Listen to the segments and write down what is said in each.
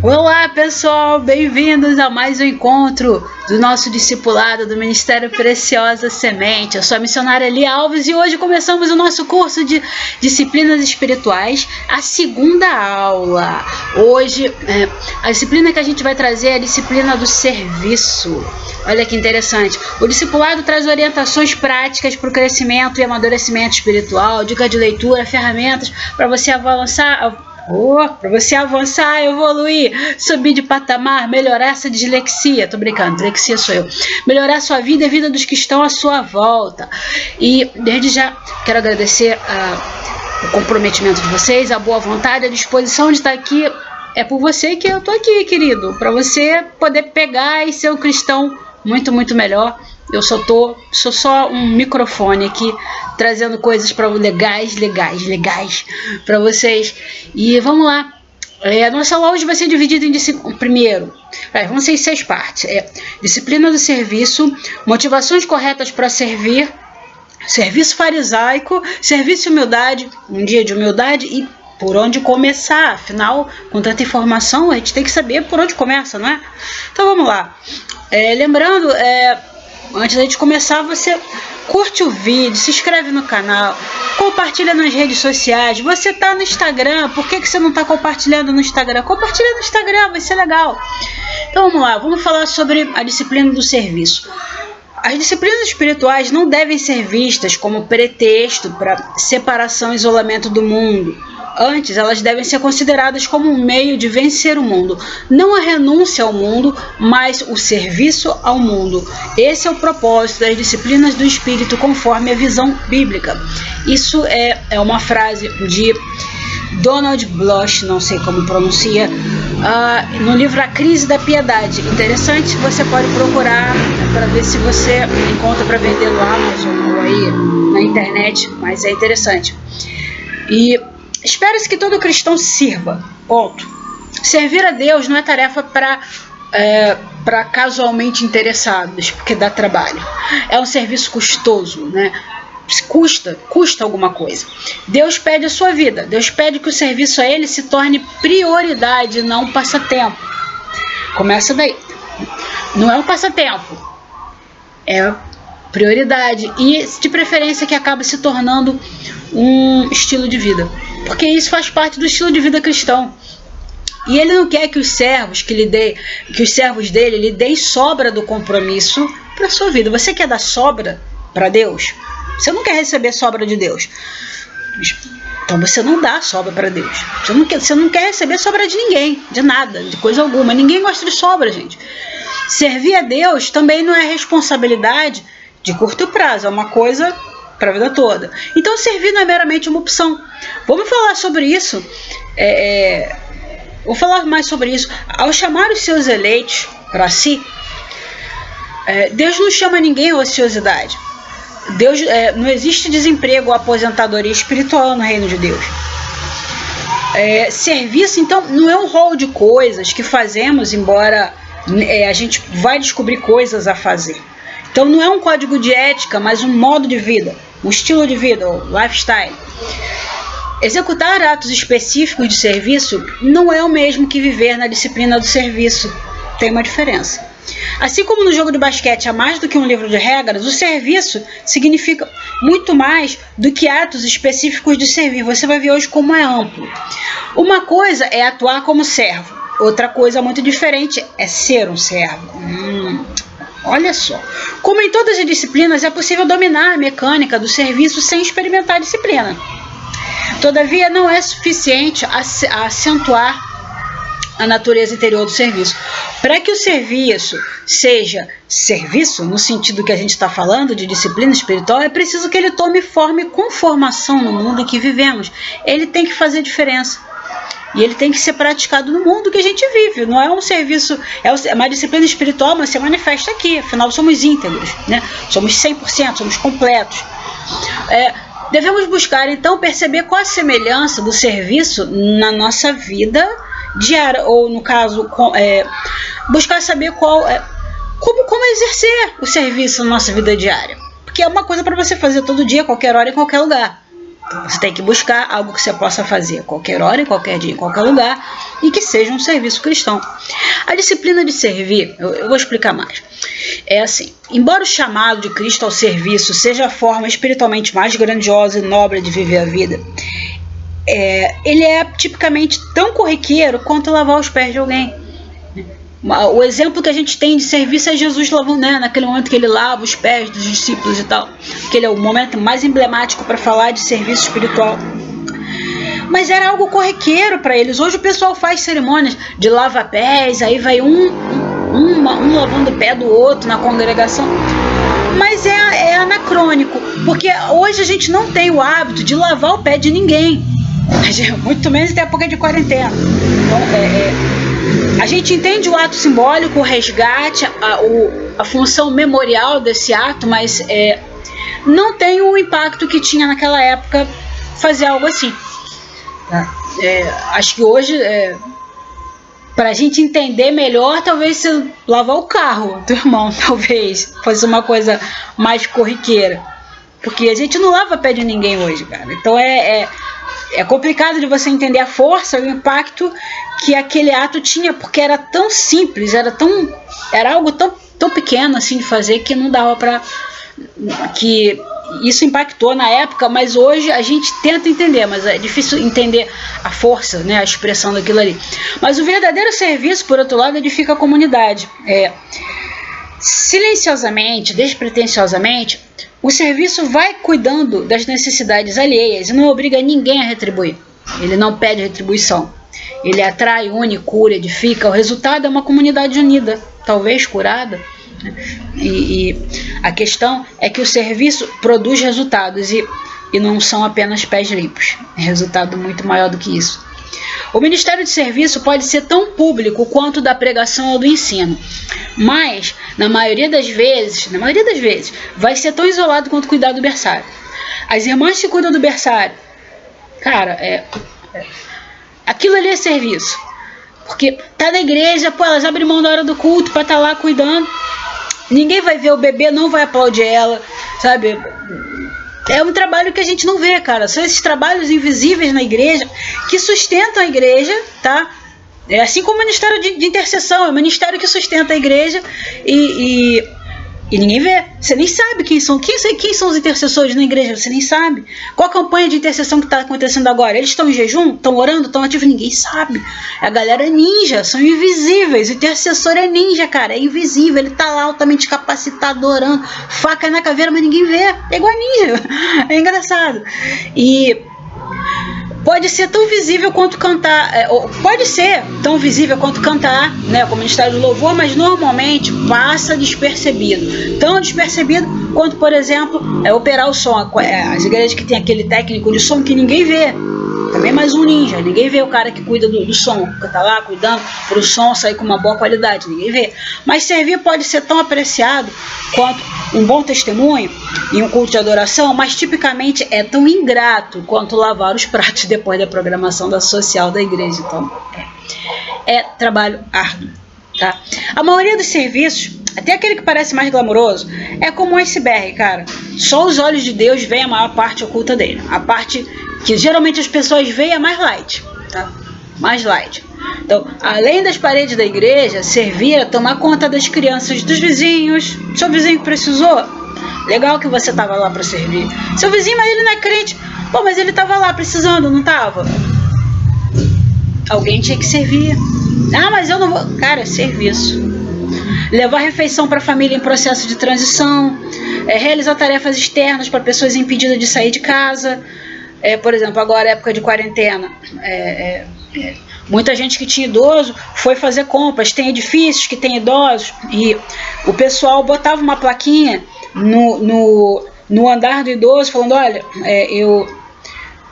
Olá pessoal, bem-vindos a mais um encontro do nosso discipulado do Ministério Preciosa Semente. Eu sou a missionária Lia Alves e hoje começamos o nosso curso de disciplinas espirituais, a segunda aula. Hoje, a disciplina que a gente vai trazer é a disciplina do serviço. Olha que interessante. O discipulado traz orientações práticas para o crescimento e amadurecimento espiritual, dica de leitura, ferramentas para você avançar. Para você avançar, evoluir, subir de patamar, melhorar essa dislexia. Tô brincando, dislexia sou eu. Melhorar a sua vida e a vida dos que estão à sua volta. E desde já quero agradecer o comprometimento de vocês, a boa vontade, a disposição de estar aqui. É por você que eu tô aqui, querido, para você poder pegar e ser um cristão muito melhor. Eu sou só um microfone aqui, trazendo coisas para legais para vocês. E vamos lá. A nossa aula hoje vai ser dividida em primeiro. Vão ser em 6 partes. Disciplina do serviço, motivações corretas para servir, serviço farisaico, serviço e humildade, um dia de humildade e por onde começar. Afinal, com tanta informação, a gente tem que saber por onde começa, não é? Então vamos lá. Lembrando, antes da gente começar, você curte o vídeo, se inscreve no canal, compartilha nas redes sociais. Você tá no Instagram, por que você não está compartilhando no Instagram? Compartilha no Instagram, vai ser legal. Então vamos lá, vamos falar sobre a disciplina do serviço. As disciplinas espirituais não devem ser vistas como pretexto para separação e isolamento do mundo. Antes, elas devem ser consideradas como um meio de vencer o mundo. Não a renúncia ao mundo, mas o serviço ao mundo. Esse é o propósito das disciplinas do Espírito, conforme a visão bíblica. Isso é uma frase de Donald Blush, não sei como pronuncia, no livro A Crise da Piedade. Interessante, você pode procurar para ver se você encontra para vender no Amazon ou aí na internet, mas é interessante. E espera-se que todo cristão sirva, ponto. Servir a Deus não é tarefa para casualmente interessados, porque dá trabalho. É um serviço custoso, né? Custa alguma coisa. Deus pede a sua vida. Deus pede que o serviço a Ele se torne prioridade, não um passatempo. Começa daí. Não é um passatempo, é prioridade. E de preferência que acaba se tornando um estilo de vida, porque isso faz parte do estilo de vida cristão. E Ele não quer que os servos dele lhe deem sobra do compromisso para a sua vida. Você quer dar sobra para Deus? Você não quer receber sobra de Deus. Então você não dá sobra para Deus. Você não quer receber sobra de ninguém, de nada, de coisa alguma. Ninguém gosta de sobra, gente. Servir a Deus também não é responsabilidade de curto prazo, é uma coisa para a vida toda. Então servir não é meramente uma opção. Vamos falar sobre isso. Vou falar mais sobre isso. Ao chamar os seus eleitos para si, Deus não chama ninguém à ociosidade. Deus, não existe desemprego ou aposentadoria espiritual no reino de Deus. Serviço, então, não é um rol de coisas que fazemos, embora a gente vai descobrir coisas a fazer. Então não é um código de ética, mas um modo de vida, um estilo de vida, um lifestyle. Executar atos específicos de serviço não é o mesmo que viver na disciplina do serviço. Tem uma diferença. Assim como no jogo de basquete há mais do que um livro de regras, o serviço significa muito mais do que atos específicos de servir. Você vai ver hoje como é amplo. Uma coisa é atuar como servo, outra coisa muito diferente é ser um servo. Olha só, como em todas as disciplinas é possível dominar a mecânica do serviço sem experimentar a disciplina. Todavia, não é suficiente acentuar a natureza interior do serviço. Para que o serviço seja serviço, no sentido que a gente está falando de disciplina espiritual, é preciso que ele tome forma e conformação no mundo em que vivemos. Ele tem que fazer diferença. E ele tem que ser praticado no mundo que a gente vive. Não é um serviço, é uma disciplina espiritual, mas se manifesta aqui. Afinal, somos íntegros, né? Somos 100%, somos completos. Devemos buscar, então, perceber qual a semelhança do serviço na nossa vida diária, ou, no caso, buscar saber como exercer o serviço na nossa vida diária. Porque é uma coisa para você fazer todo dia, qualquer hora, em qualquer lugar. Então, você tem que buscar algo que você possa fazer a qualquer hora, em qualquer dia, em qualquer lugar, e que seja um serviço cristão. A disciplina de servir, eu vou explicar mais. É assim, embora o chamado de Cristo ao serviço seja a forma espiritualmente mais grandiosa e nobre de viver a vida, ele é tipicamente tão corriqueiro quanto lavar os pés de alguém. O exemplo que a gente tem de serviço é Jesus lavando, né, naquele momento que ele lava os pés dos discípulos e tal, que ele é o momento mais emblemático para falar de serviço espiritual. Mas era algo corriqueiro para eles. Hoje o pessoal faz cerimônias de lava-pés, aí vai um lavando o pé do outro na congregação. Mas é anacrônico, porque hoje a gente não tem o hábito de lavar o pé de ninguém, muito menos em época de quarentena. Então, a gente entende o ato simbólico, o resgate, a função memorial desse ato, mas não tem o impacto que tinha naquela época fazer algo assim. Tá? Acho que hoje, para a gente entender melhor, talvez se lavar o carro do irmão, talvez fosse uma coisa mais corriqueira. Porque a gente não lava pé de ninguém hoje, cara. Então é complicado de você entender a força e o impacto que aquele ato tinha, porque era tão simples, era algo tão pequeno assim de fazer que não dava para que isso impactou na época, mas hoje a gente tenta entender, mas é difícil entender a força, né, a expressão daquilo ali. Mas o verdadeiro serviço, por outro lado, edifica a comunidade. Silenciosamente, despretensiosamente, o serviço vai cuidando das necessidades alheias e não obriga ninguém a retribuir. Ele não pede retribuição. Ele atrai, une, cura, edifica. O resultado é uma comunidade unida, talvez curada. E a questão é que o serviço produz resultados e não são apenas pés limpos. É resultado muito maior do que isso. O ministério de serviço pode ser tão público quanto da pregação ou do ensino, mas na maioria das vezes, vai ser tão isolado quanto cuidar do berçário. As irmãs que cuidam do berçário, cara, aquilo ali é serviço, porque tá na igreja, elas abrem mão da hora do culto para estar lá cuidando. Ninguém vai ver o bebê, não vai aplaudir ela, sabe? É um trabalho que a gente não vê, cara. São esses trabalhos invisíveis na igreja que sustentam a igreja, tá? É assim como o ministério de intercessão, é o ministério que sustenta a igreja e ninguém vê. Você nem sabe quem são os intercessores na igreja, você nem sabe. Qual a campanha de intercessão que está acontecendo agora? Eles estão em jejum? Estão orando? Estão ativos? Ninguém sabe. A galera é ninja, são invisíveis. O intercessor é ninja, cara, é invisível. Ele está lá altamente capacitado, orando, faca na caveira, mas ninguém vê. É igual a ninja. É engraçado. E pode ser tão visível quanto cantar, pode ser tão visível quanto cantar, né, como ministério de louvor, mas normalmente passa despercebido. Tão despercebido quanto, por exemplo, operar o som. As igrejas que tem aquele técnico de som que ninguém vê. Também mais um ninja, ninguém vê o cara que cuida do som, que tá lá cuidando para o som sair com uma boa qualidade, ninguém vê. Mas servir pode ser tão apreciado quanto um bom testemunho em um culto de adoração, mas tipicamente é tão ingrato quanto lavar os pratos depois da programação da social da igreja. Então, é trabalho árduo, tá? A maioria dos serviços, até aquele que parece mais glamouroso, é como um iceberg, cara. Só os olhos de Deus veem a maior parte oculta dele. A parte que geralmente as pessoas veem é mais light, tá? Mais light. Então, além das paredes da igreja, servir a tomar conta das crianças, dos vizinhos. Seu vizinho que precisou? Legal que você estava lá para servir. Seu vizinho, mas ele não é crente. Pô, mas ele estava lá precisando, não estava? Alguém tinha que servir. Ah, mas eu não vou. Cara, é serviço. Levar refeição para a família em processo de transição. Realizar tarefas externas para pessoas impedidas de sair de casa. Por exemplo, agora época de quarentena, muita gente que tinha idoso foi fazer compras, tem edifícios que tem idosos e o pessoal botava uma plaquinha no andar do idoso falando, olha,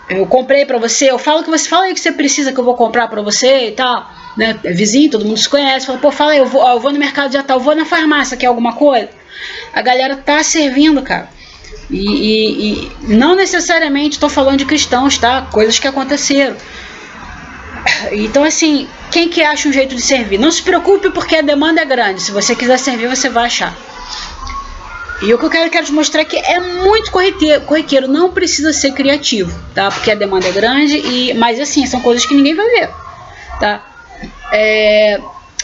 eu comprei para você, eu falo que você fala aí que você precisa que eu vou comprar para você e tal, né? É vizinho, todo mundo se conhece, fala, pô, fala aí, eu vou no mercado já tal, eu vou na farmácia, quer alguma coisa? A galera tá servindo, cara. E não necessariamente estou falando de cristãos, tá? Coisas que aconteceram. Então, assim, quem que acha um jeito de servir? Não se preocupe porque a demanda é grande. Se você quiser servir, você vai achar. E o que eu quero te mostrar é que é muito corriqueiro, não precisa ser criativo, tá? Porque a demanda é grande, mas assim, são coisas que ninguém vai ver, tá?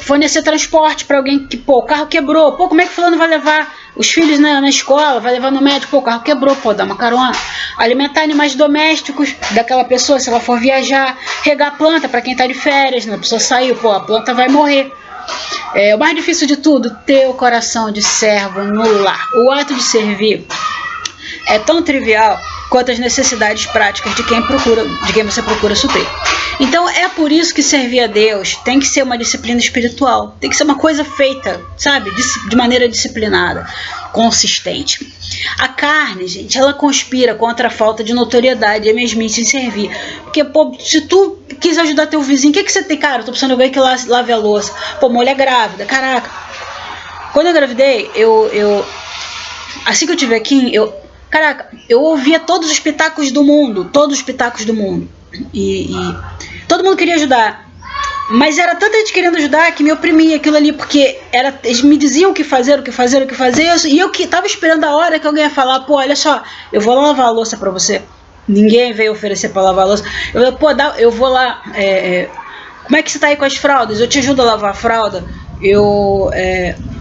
Fornecer transporte para alguém que, pô, o carro quebrou, pô, como é que fulano vai levar os filhos na escola, vai levar no médico, pô, o carro quebrou, pô, dá uma carona. Alimentar animais domésticos daquela pessoa, se ela for viajar. Regar planta para quem tá de férias, né? A pessoa saiu, pô, a planta vai morrer. O mais difícil de tudo, ter o coração de servo no lar. O ato de servir é tão trivial quanto as necessidades práticas de quem você procura suprir. Então é por isso que servir a Deus tem que ser uma disciplina espiritual, tem que ser uma coisa feita, sabe, de maneira disciplinada, consistente. A carne, gente, ela conspira contra a falta de notoriedade e a mesmice em servir. Porque, pô, se tu quis ajudar teu vizinho, o que você tem? Cara, eu tô precisando de alguém que lave a louça. Pô, mulher grávida, caraca. Quando eu engravidei, assim que eu tive aqui, eu ouvia todos os pitacos do mundo, e todo mundo queria ajudar, mas era tanta gente querendo ajudar que me oprimia aquilo ali, porque eles me diziam o que fazer, e eu que tava esperando a hora que alguém ia falar, pô, olha só, eu vou lá lavar a louça pra você. Ninguém veio oferecer pra lavar a louça. Eu vou lá, como é que você tá aí com as fraldas? Eu te ajudo a lavar a fralda.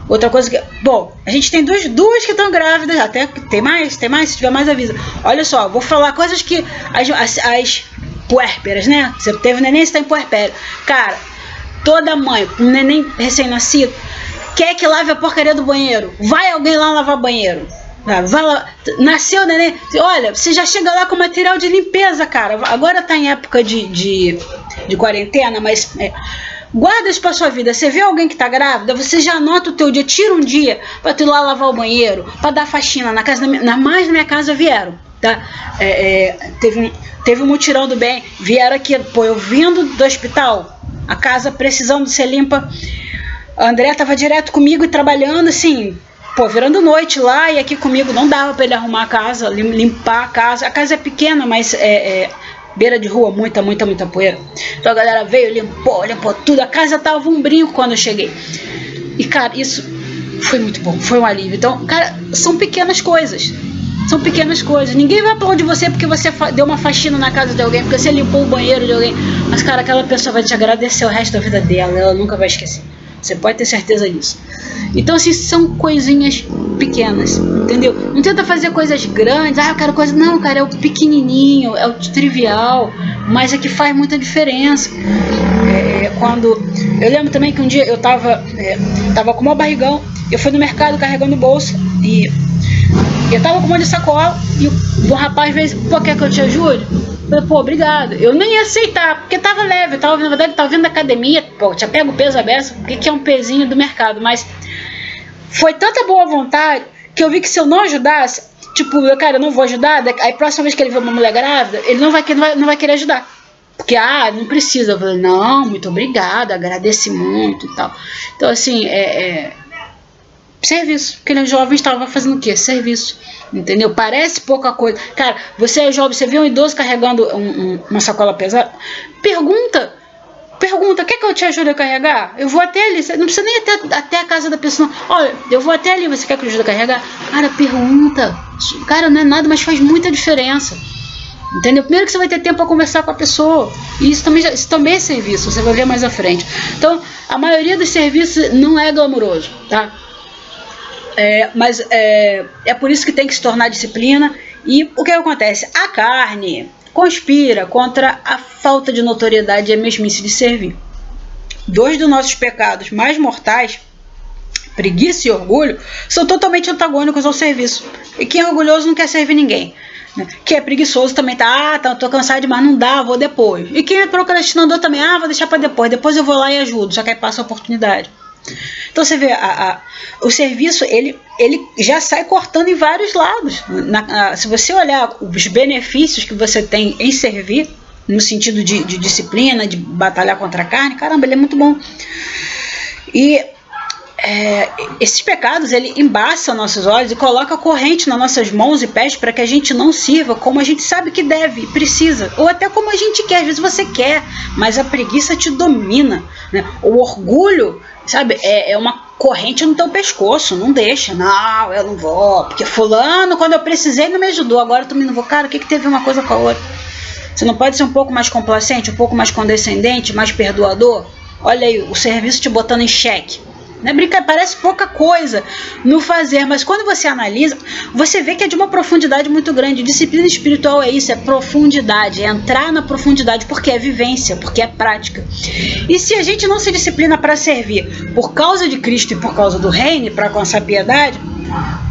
Outra coisa que... Bom, a gente tem duas que estão grávidas. Até tem mais, se tiver mais avisa. Olha só, vou falar coisas que as puérperas, né? Você teve neném, você tá em puerpério. Cara, toda mãe, um neném recém-nascido, quer que lave a porcaria do banheiro. Vai alguém lá lavar banheiro. Vai lá, nasceu o neném. Olha, você já chega lá com material de limpeza, cara. Agora tá em época de quarentena, mas... guarda isso pra sua vida. Você vê alguém que tá grávida, você já anota o teu dia, tira um dia pra tu ir lá lavar o banheiro, pra dar faxina na casa na minha casa vieram, tá? Teve um mutirão do bem, vieram aqui, pô, eu vindo do hospital, a casa precisando ser limpa. A André tava direto comigo e trabalhando assim, pô, virando noite lá, e aqui comigo não dava pra ele arrumar a casa, limpar a casa. A casa é pequena, mas beira de rua, muita poeira. Então a galera veio, limpou tudo. A casa tava um brinco quando eu cheguei. E, cara, isso foi muito bom, foi um alívio. Então, cara, são pequenas coisas. Ninguém vai aplaudir você porque você deu uma faxina na casa de alguém, porque você limpou o banheiro de alguém. Mas, cara, aquela pessoa vai te agradecer o resto da vida dela. Ela nunca vai esquecer. Você pode ter certeza disso. Então, assim, são coisinhas pequenas, entendeu? Não tenta fazer coisas grandes. Eu quero coisa... Não, cara, é o pequenininho, é o trivial, mas é que faz muita diferença. Eu lembro também que um dia eu tava com o maior barrigão. Eu fui no mercado carregando bolsa e eu tava com um monte de sacola e o rapaz veio, pô, quer que eu te ajude? Eu falei, pô, obrigado. Eu nem ia aceitar, porque tava leve, na verdade tava vindo da academia, pô, já pego o peso aberto, que é um pezinho do mercado, mas foi tanta boa vontade que eu vi que se eu não ajudasse, tipo, eu não vou ajudar, aí a próxima vez que ele ver uma mulher grávida, ele não vai querer ajudar. Porque, não precisa. Eu falei, não, muito obrigada, agradeci muito e tal. Então, assim, serviço. Aquele jovem estava fazendo o quê? Serviço. Entendeu? Parece pouca coisa. Cara, você é jovem, você vê um idoso carregando uma sacola pesada, pergunta, quer que eu te ajude a carregar? Eu vou até ali, não precisa nem até a casa da pessoa. Olha, eu vou até ali, você quer que eu ajude a carregar? Cara, pergunta. Cara, não é nada, mas faz muita diferença. Entendeu? Primeiro que você vai ter tempo para conversar com a pessoa. E isso também é serviço, você vai ver mais à frente. Então, a maioria dos serviços não é glamuroso, tá? Mas é por isso que tem que se tornar disciplina. E o que acontece? A carne conspira contra a falta de notoriedade e a mesmice de servir. Dois dos nossos pecados mais mortais, preguiça e orgulho, são totalmente antagônicos ao serviço. E quem é orgulhoso não quer servir ninguém. Quem é preguiçoso também tô cansado demais, não dá, vou depois. E quem é procrastinador também, vou deixar para depois eu vou lá e ajudo, só que aí passa a oportunidade. Então você vê, o serviço ele já sai cortando em vários lados. Se você olhar os benefícios que você tem em servir, no sentido de disciplina, de batalhar contra a carne, caramba, ele é muito bom. E esses pecados, ele embaça nossos olhos e coloca corrente nas nossas mãos e pés para que a gente não sirva como a gente sabe que deve e precisa, ou até como a gente quer. Às vezes você quer, mas a preguiça te domina, né? O orgulho, sabe, é uma corrente no teu pescoço, não deixa, não, eu não vou, porque fulano, quando eu precisei, não me ajudou, agora eu também não vou. Cara, o que teve uma coisa com a outra? Você não pode ser um pouco mais complacente, um pouco mais condescendente, mais perdoador? Olha aí, o serviço te botando em xeque. Não é brincadeira, parece pouca coisa no fazer, mas quando você analisa, você vê que é de uma profundidade muito grande. Disciplina espiritual é isso, é profundidade, é entrar na profundidade, porque é vivência, porque é prática. E se a gente não se disciplina para servir por causa de Cristo e por causa do reino, para alcançar piedade,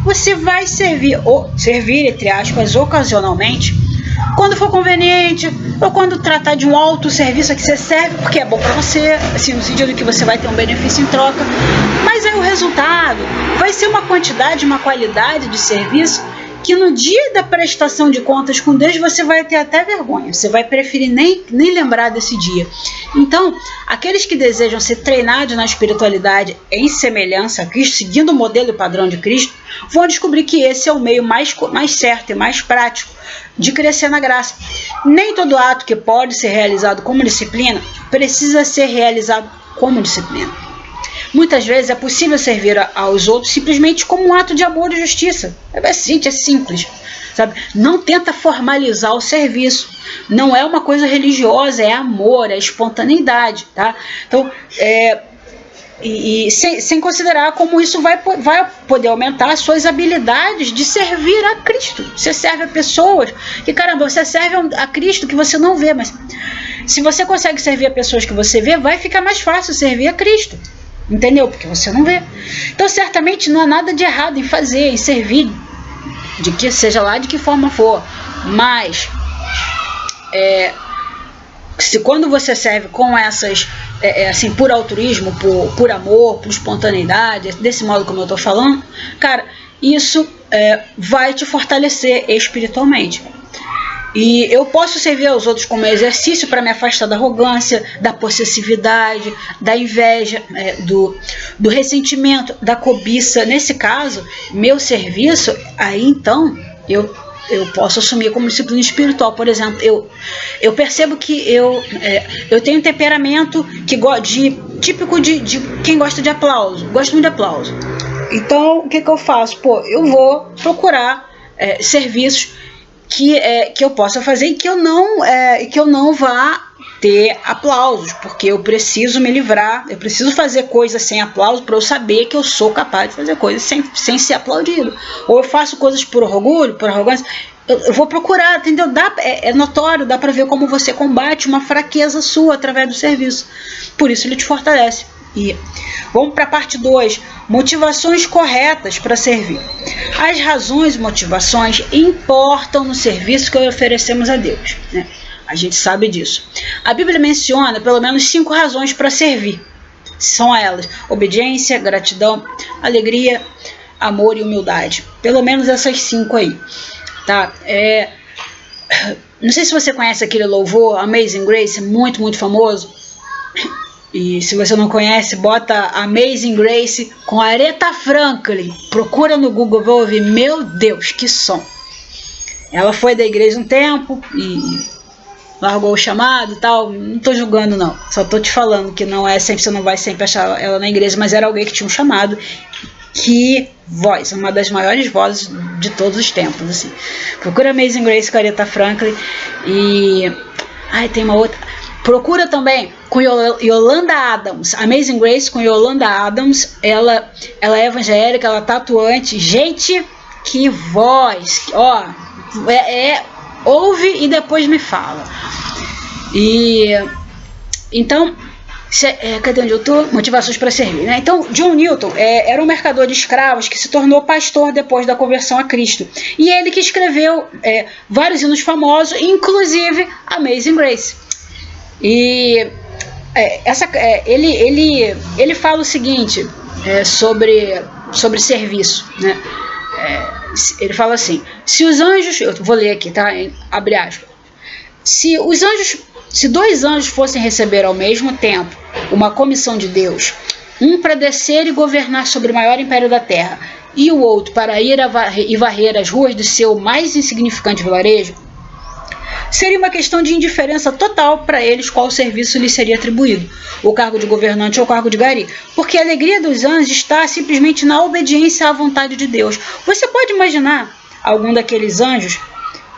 você vai servir, ou servir, entre aspas, ocasionalmente, quando for conveniente, ou quando tratar de um autosserviço que você serve porque é bom para você, assim, no sentido que você vai ter um benefício em troca, mas aí o resultado vai ser uma quantidade, uma qualidade de serviço que no dia da prestação de contas com Deus você vai ter até vergonha, você vai preferir nem lembrar desse dia. Então, aqueles que desejam ser treinados na espiritualidade em semelhança a Cristo, seguindo o modelo e o padrão de Cristo, vão descobrir que esse é o meio mais certo e mais prático de crescer na graça. Nem todo ato que pode ser realizado como disciplina precisa ser realizado como disciplina. Muitas vezes é possível servir aos outros simplesmente como um ato de amor e justiça. É simples, sabe? Não tenta formalizar o serviço. Não é uma coisa religiosa, é amor, é espontaneidade, tá? Então, sem considerar como isso vai poder aumentar as suas habilidades de servir a Cristo. Você serve a pessoas que, caramba, você serve a Cristo que você não vê, mas se você consegue servir a pessoas que você vê, vai ficar mais fácil servir a Cristo. Entendeu? Porque você não vê. Então, certamente não há nada de errado em fazer, em servir, de que seja lá de que forma for. Mas, se quando você serve com essas, assim, por altruísmo, por amor, por espontaneidade, desse modo como eu estou falando, cara, isso vai te fortalecer espiritualmente. E eu posso servir aos outros como exercício para me afastar da arrogância, da possessividade, da inveja, do ressentimento, da cobiça. Nesse caso, meu serviço, aí então, eu posso assumir como disciplina espiritual. Por exemplo, eu percebo que eu tenho um temperamento típico de quem gosta de aplauso. Gosto muito de aplauso. Então, o que eu faço? Eu vou procurar serviços que eu possa fazer e que eu não vá ter aplausos, porque eu preciso me livrar, eu preciso fazer coisas sem aplauso para eu saber que eu sou capaz de fazer coisas sem ser aplaudido. Ou eu faço coisas por orgulho, por arrogância. Eu vou procurar, entendeu? É notório, dá para ver como você combate uma fraqueza sua através do serviço. Por isso ele te fortalece. E vamos para a parte 2, motivações corretas para servir. As razões e motivações importam no serviço que oferecemos a Deus, né? A gente sabe disso. A Bíblia menciona pelo menos 5 razões para servir. São elas: obediência, gratidão, alegria, amor e humildade. Pelo menos essas 5 aí, tá? Não sei se você conhece aquele louvor Amazing Grace, muito, muito famoso. E se você não conhece, bota Amazing Grace com Aretha Franklin. Procura no Google, vai ouvir. Meu Deus, que som! Ela foi da igreja um tempo e largou o chamado e tal. Não tô julgando, não. Só tô te falando que não é sempre, você não vai sempre achar ela na igreja, mas era alguém que tinha um chamado. Que voz, uma das maiores vozes de todos os tempos, assim. Procura Amazing Grace com Aretha Franklin. E tem uma outra. Procura também com Yolanda Adams, Amazing Grace com Yolanda Adams. Ela é evangélica, ela é tatuante. Gente, que voz! Ó, ouve e depois me fala. E então, cadê onde eu tô? Motivações para servir, né? Então, John Newton era um mercador de escravos que se tornou pastor depois da conversão a Cristo. E ele que escreveu vários hinos famosos, inclusive Amazing Grace. E ele fala o seguinte sobre serviço, né? Ele fala assim: se os anjos, eu vou ler aqui, tá? Abre aspas. Se 2 anjos fossem receber ao mesmo tempo uma comissão de Deus, um para descer e governar sobre o maior império da terra, e o outro para ir e varrer as ruas do seu mais insignificante vilarejo, seria uma questão de indiferença total para eles qual serviço lhes seria atribuído, o cargo de governante ou o cargo de gari, porque a alegria dos anjos está simplesmente na obediência à vontade de Deus. Você pode imaginar algum daqueles anjos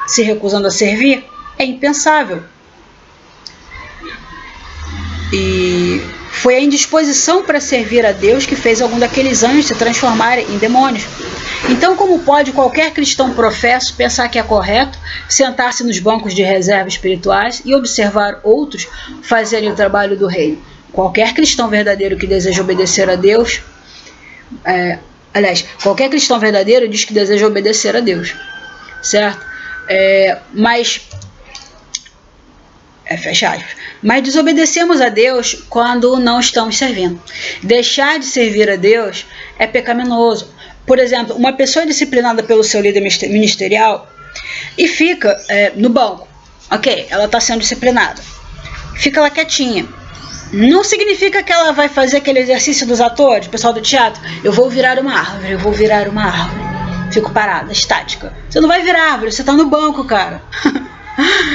se recusando a servir? É impensável. E foi a indisposição para servir a Deus que fez algum daqueles anjos se transformarem em demônios. Então, como pode qualquer cristão professo pensar que é correto sentar-se nos bancos de reserva espirituais e observar outros fazerem o trabalho do reino? Qualquer cristão verdadeiro que deseja obedecer a Deus, qualquer cristão verdadeiro diz que deseja obedecer a Deus, certo? Fecha aspas. Mas desobedecemos a Deus quando não estamos servindo. Deixar de servir a Deus é pecaminoso. Por exemplo, uma pessoa disciplinada pelo seu líder ministerial e fica no banco. Ok, ela está sendo disciplinada. Fica lá quietinha. Não significa que ela vai fazer aquele exercício dos atores, pessoal do teatro. Eu vou virar uma árvore, eu vou virar uma árvore. Fico parada, estática. Você não vai virar árvore, você está no banco, cara.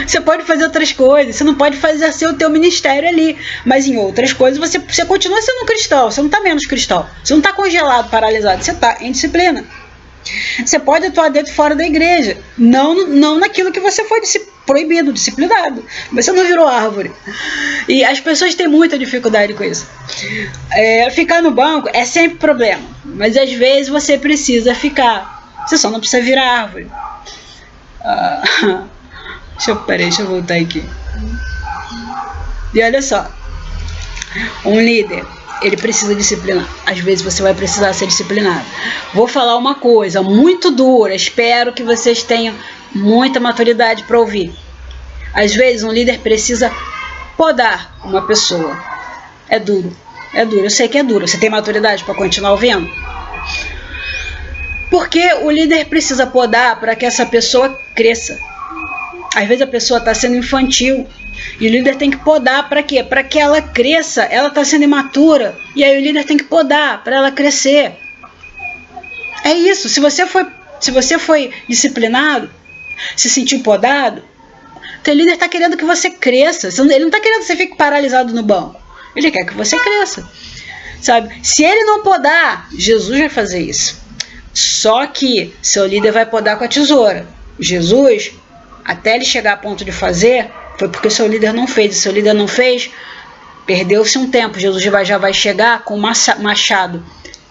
Você pode fazer outras coisas, você não pode fazer o teu ministério ali, mas em outras coisas você continua sendo cristão, você não está menos cristão, você não está congelado, paralisado, você está em disciplina. Você pode atuar dentro e fora da igreja, não naquilo que você foi proibido, disciplinado, mas você não virou árvore. E as pessoas têm muita dificuldade com isso. Ficar no banco é sempre problema, mas às vezes você precisa ficar, você só não precisa virar árvore. Deixa eu voltar aqui. E olha só, um líder, ele precisa disciplinar. Às vezes você vai precisar ser disciplinado. Vou falar uma coisa muito dura, espero que vocês tenham muita maturidade para ouvir. Às vezes um líder precisa podar uma pessoa. É duro, eu sei que é duro. Você tem maturidade para continuar ouvindo? Porque o líder precisa podar para que essa pessoa cresça. Às vezes a pessoa está sendo infantil e o líder tem que podar para quê? Para que ela cresça. Ela está sendo imatura e aí o líder tem que podar para ela crescer. É isso. Se você foi disciplinado, se sentiu podado, teu líder está querendo que você cresça. Ele não está querendo que você fique paralisado no banco. Ele quer que você cresça. Sabe? Se ele não podar, Jesus vai fazer isso. Só que seu líder vai podar com a tesoura. Jesus, até ele chegar a ponto de fazer, foi porque seu líder não fez. E seu líder não fez, perdeu-se um tempo. Jesus já vai chegar com machado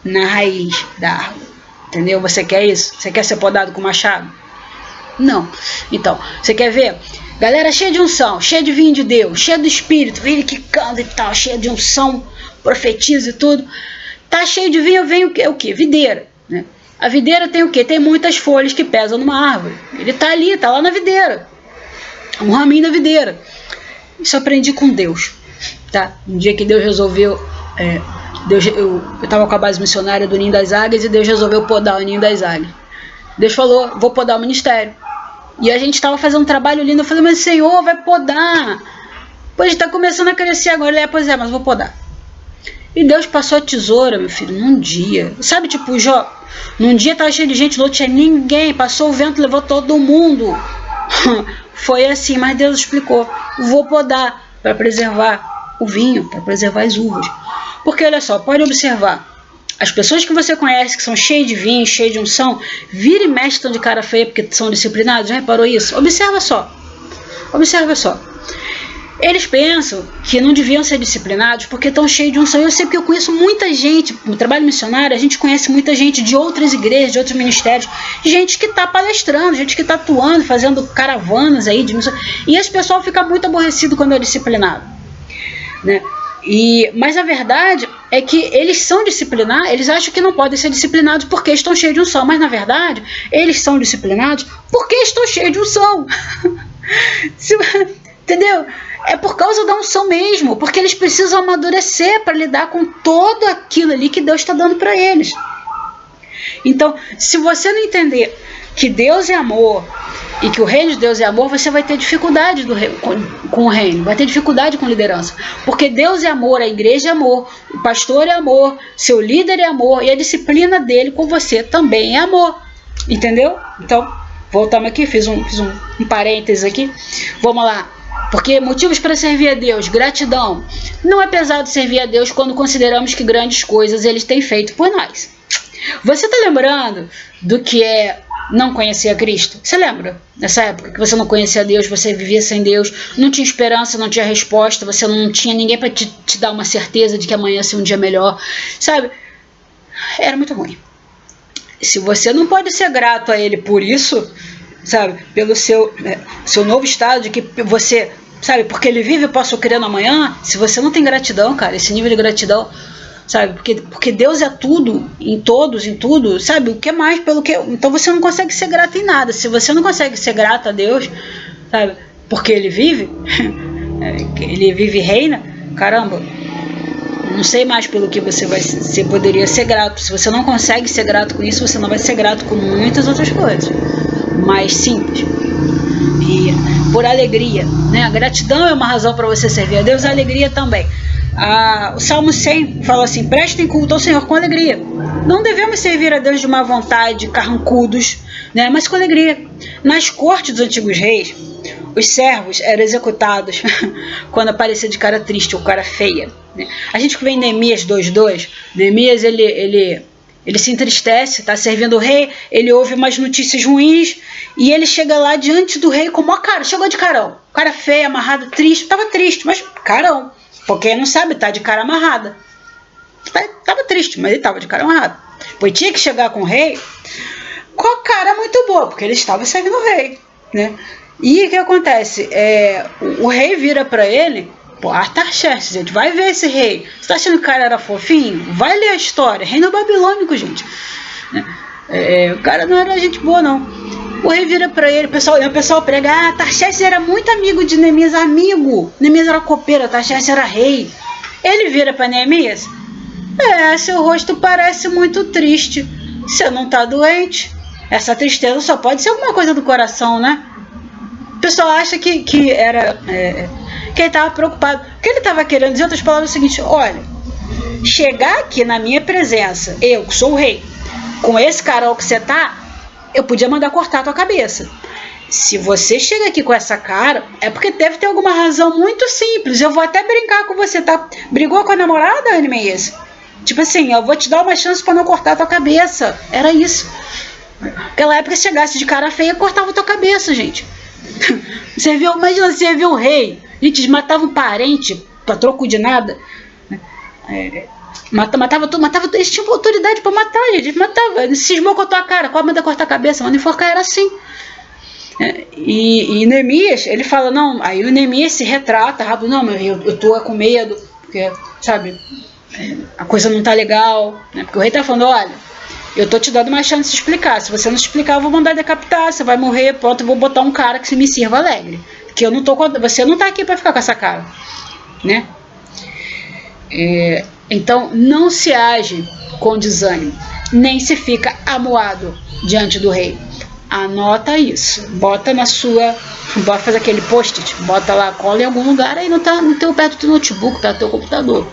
na raiz da árvore. Entendeu? Você quer isso? Você quer ser podado com machado? Não. Então, você quer ver? Galera cheia de unção, cheia de vinho de Deus, cheia do Espírito, ele que canta e tal, cheia de unção, profetiza e tudo. Tá cheio de vinho, vem o quê? Videira, né? A videira tem o quê? Tem muitas folhas que pesam numa árvore. Ele tá ali, tá lá na videira. Um raminho da videira. Isso eu aprendi com Deus, tá? Um dia que Deus resolveu... eu estava com a base missionária do Ninho das Águias e Deus resolveu podar o Ninho das Águias. Deus falou, vou podar o ministério. E a gente estava fazendo um trabalho lindo. Eu falei, mas Senhor, vai podar. Pois está começando a crescer agora. Ele pois é, mas vou podar. E Deus passou a tesoura, meu filho, num dia. Sabe, tipo, Jó, num dia estava cheio de gente, no outro tinha ninguém. Passou o vento, levou todo mundo. Foi assim, mas Deus explicou. Vou podar para preservar o vinho, para preservar as uvas. Porque, olha só, pode observar. As pessoas que você conhece, que são cheias de vinho, cheias de unção, vira e mexe, estão de cara feia porque são disciplinados. Já reparou isso? Observa só. Observa só. Eles pensam que não deviam ser disciplinados porque estão cheios de unção. Eu sei porque eu conheço muita gente, no trabalho missionário, a gente conhece muita gente de outras igrejas, de outros ministérios, gente que está palestrando, gente que está atuando, fazendo caravanas aí de missão. E esse pessoal fica muito aborrecido quando é disciplinado, né? Mas a verdade é que eles são disciplinados, eles acham que não podem ser disciplinados porque estão cheios de unção, mas na verdade eles são disciplinados porque estão cheios de unção. Entendeu? É por causa da unção mesmo, porque eles precisam amadurecer para lidar com todo aquilo ali que Deus está dando para eles. Então, se você não entender que Deus é amor e que o reino de Deus é amor, você vai ter dificuldade com o reino, vai ter dificuldade com liderança. Porque Deus é amor, a igreja é amor, o pastor é amor, seu líder é amor e a disciplina dele com você também é amor. Entendeu? Então, voltamos aqui, fiz um parênteses aqui. Vamos lá. Porque motivos para servir a Deus, gratidão. Não é pesado servir a Deus quando consideramos que grandes coisas Ele tem feito por nós. Você está lembrando do que é não conhecer a Cristo? Você lembra? Nessa época que você não conhecia Deus, você vivia sem Deus, não tinha esperança, não tinha resposta, você não tinha ninguém para te dar uma certeza de que amanhã seria um dia melhor, sabe? Era muito ruim. Se você não pode ser grato a Ele por isso, sabe? Pelo seu novo estado de que você, sabe? Porque Ele vive, eu posso crer no amanhã. Se você não tem gratidão, cara, esse nível de gratidão, sabe? Porque Deus é tudo, em todos, em tudo, sabe? O que mais pelo que... Então você não consegue ser grato em nada. Se você não consegue ser grato a Deus, sabe? Porque Ele vive, Ele vive e reina, caramba, não sei mais pelo que você poderia ser grato. Se você não consegue ser grato com isso, você não vai ser grato com muitas outras coisas mais simples. E por alegria, né? A gratidão é uma razão para você servir a Deus, a alegria também. O Salmo 100 fala assim: prestem culto ao Senhor com alegria. Não devemos servir a Deus de má vontade, carrancudos, né? Mas com alegria. Nas cortes dos antigos reis, os servos eram executados quando aparecia de cara triste ou cara feia, né? A gente que vê em Neemias 2:2, Neemias ele se entristece, está servindo o rei, ele ouve umas notícias ruins e ele chega lá diante do rei com uma cara, chegou de carão, cara feio, amarrado, triste, estava triste, mas carão, porque quem não sabe, tá de cara amarrada, estava triste, mas ele estava de cara amarrada, pois tinha que chegar com o rei com a cara muito boa, porque ele estava servindo o rei, né? E o que acontece? O rei vira para ele, pô, Artaxerxes, gente, vai ver esse rei. Você tá achando que o cara era fofinho? Vai ler a história. Reino babilônico, gente. O cara não era gente boa, não. O rei vira pra ele, o pessoal prega: Artaxerxes era muito amigo de Neemias, amigo. Neemias era copeiro, Artaxerxes era rei. Ele vira pra Neemias: seu rosto parece muito triste. Você não tá doente? Essa tristeza só pode ser alguma coisa do coração, né? O pessoal acha que era... que ele estava preocupado. O que ele estava querendo dizer, outras palavras, é o seguinte: olha, chegar aqui na minha presença, eu que sou o rei, com esse carão que você tá, eu podia mandar cortar a tua cabeça. Se você chega aqui com essa cara, é porque deve ter alguma razão muito simples. Eu vou até brincar com você, tá? Brigou com a namorada, Neemias? Tipo assim, eu vou te dar uma chance para não cortar a tua cabeça. Era isso. Naquela época, se chegasse de cara feia, cortava a tua cabeça, gente. Você viu, imagina, você viu o rei, gente, matava um parente pra troco de nada, matava tudo, eles tinham autoridade pra matar, gente, matava, ele cismou com a tua cara, qual manda cortar a cabeça, manda enforcar, era assim. E Neemias, ele fala, não, aí o Neemias se retrata rápido, não, eu tô com medo, porque, sabe, a coisa não tá legal, né? Porque o rei tá falando, olha, eu tô te dando uma chance de explicar. Se você não explicar, eu vou mandar decapitar. Você vai morrer, pronto, eu vou botar um cara que se me sirva alegre. Que eu não tô, você não tá aqui para ficar com essa cara, né? Então, não se age com desânimo, nem se fica amuado diante do rei. Anota isso, bota na sua, faz aquele post-it, bota lá, cola em algum lugar aí no teu perto do notebook, perto do teu computador,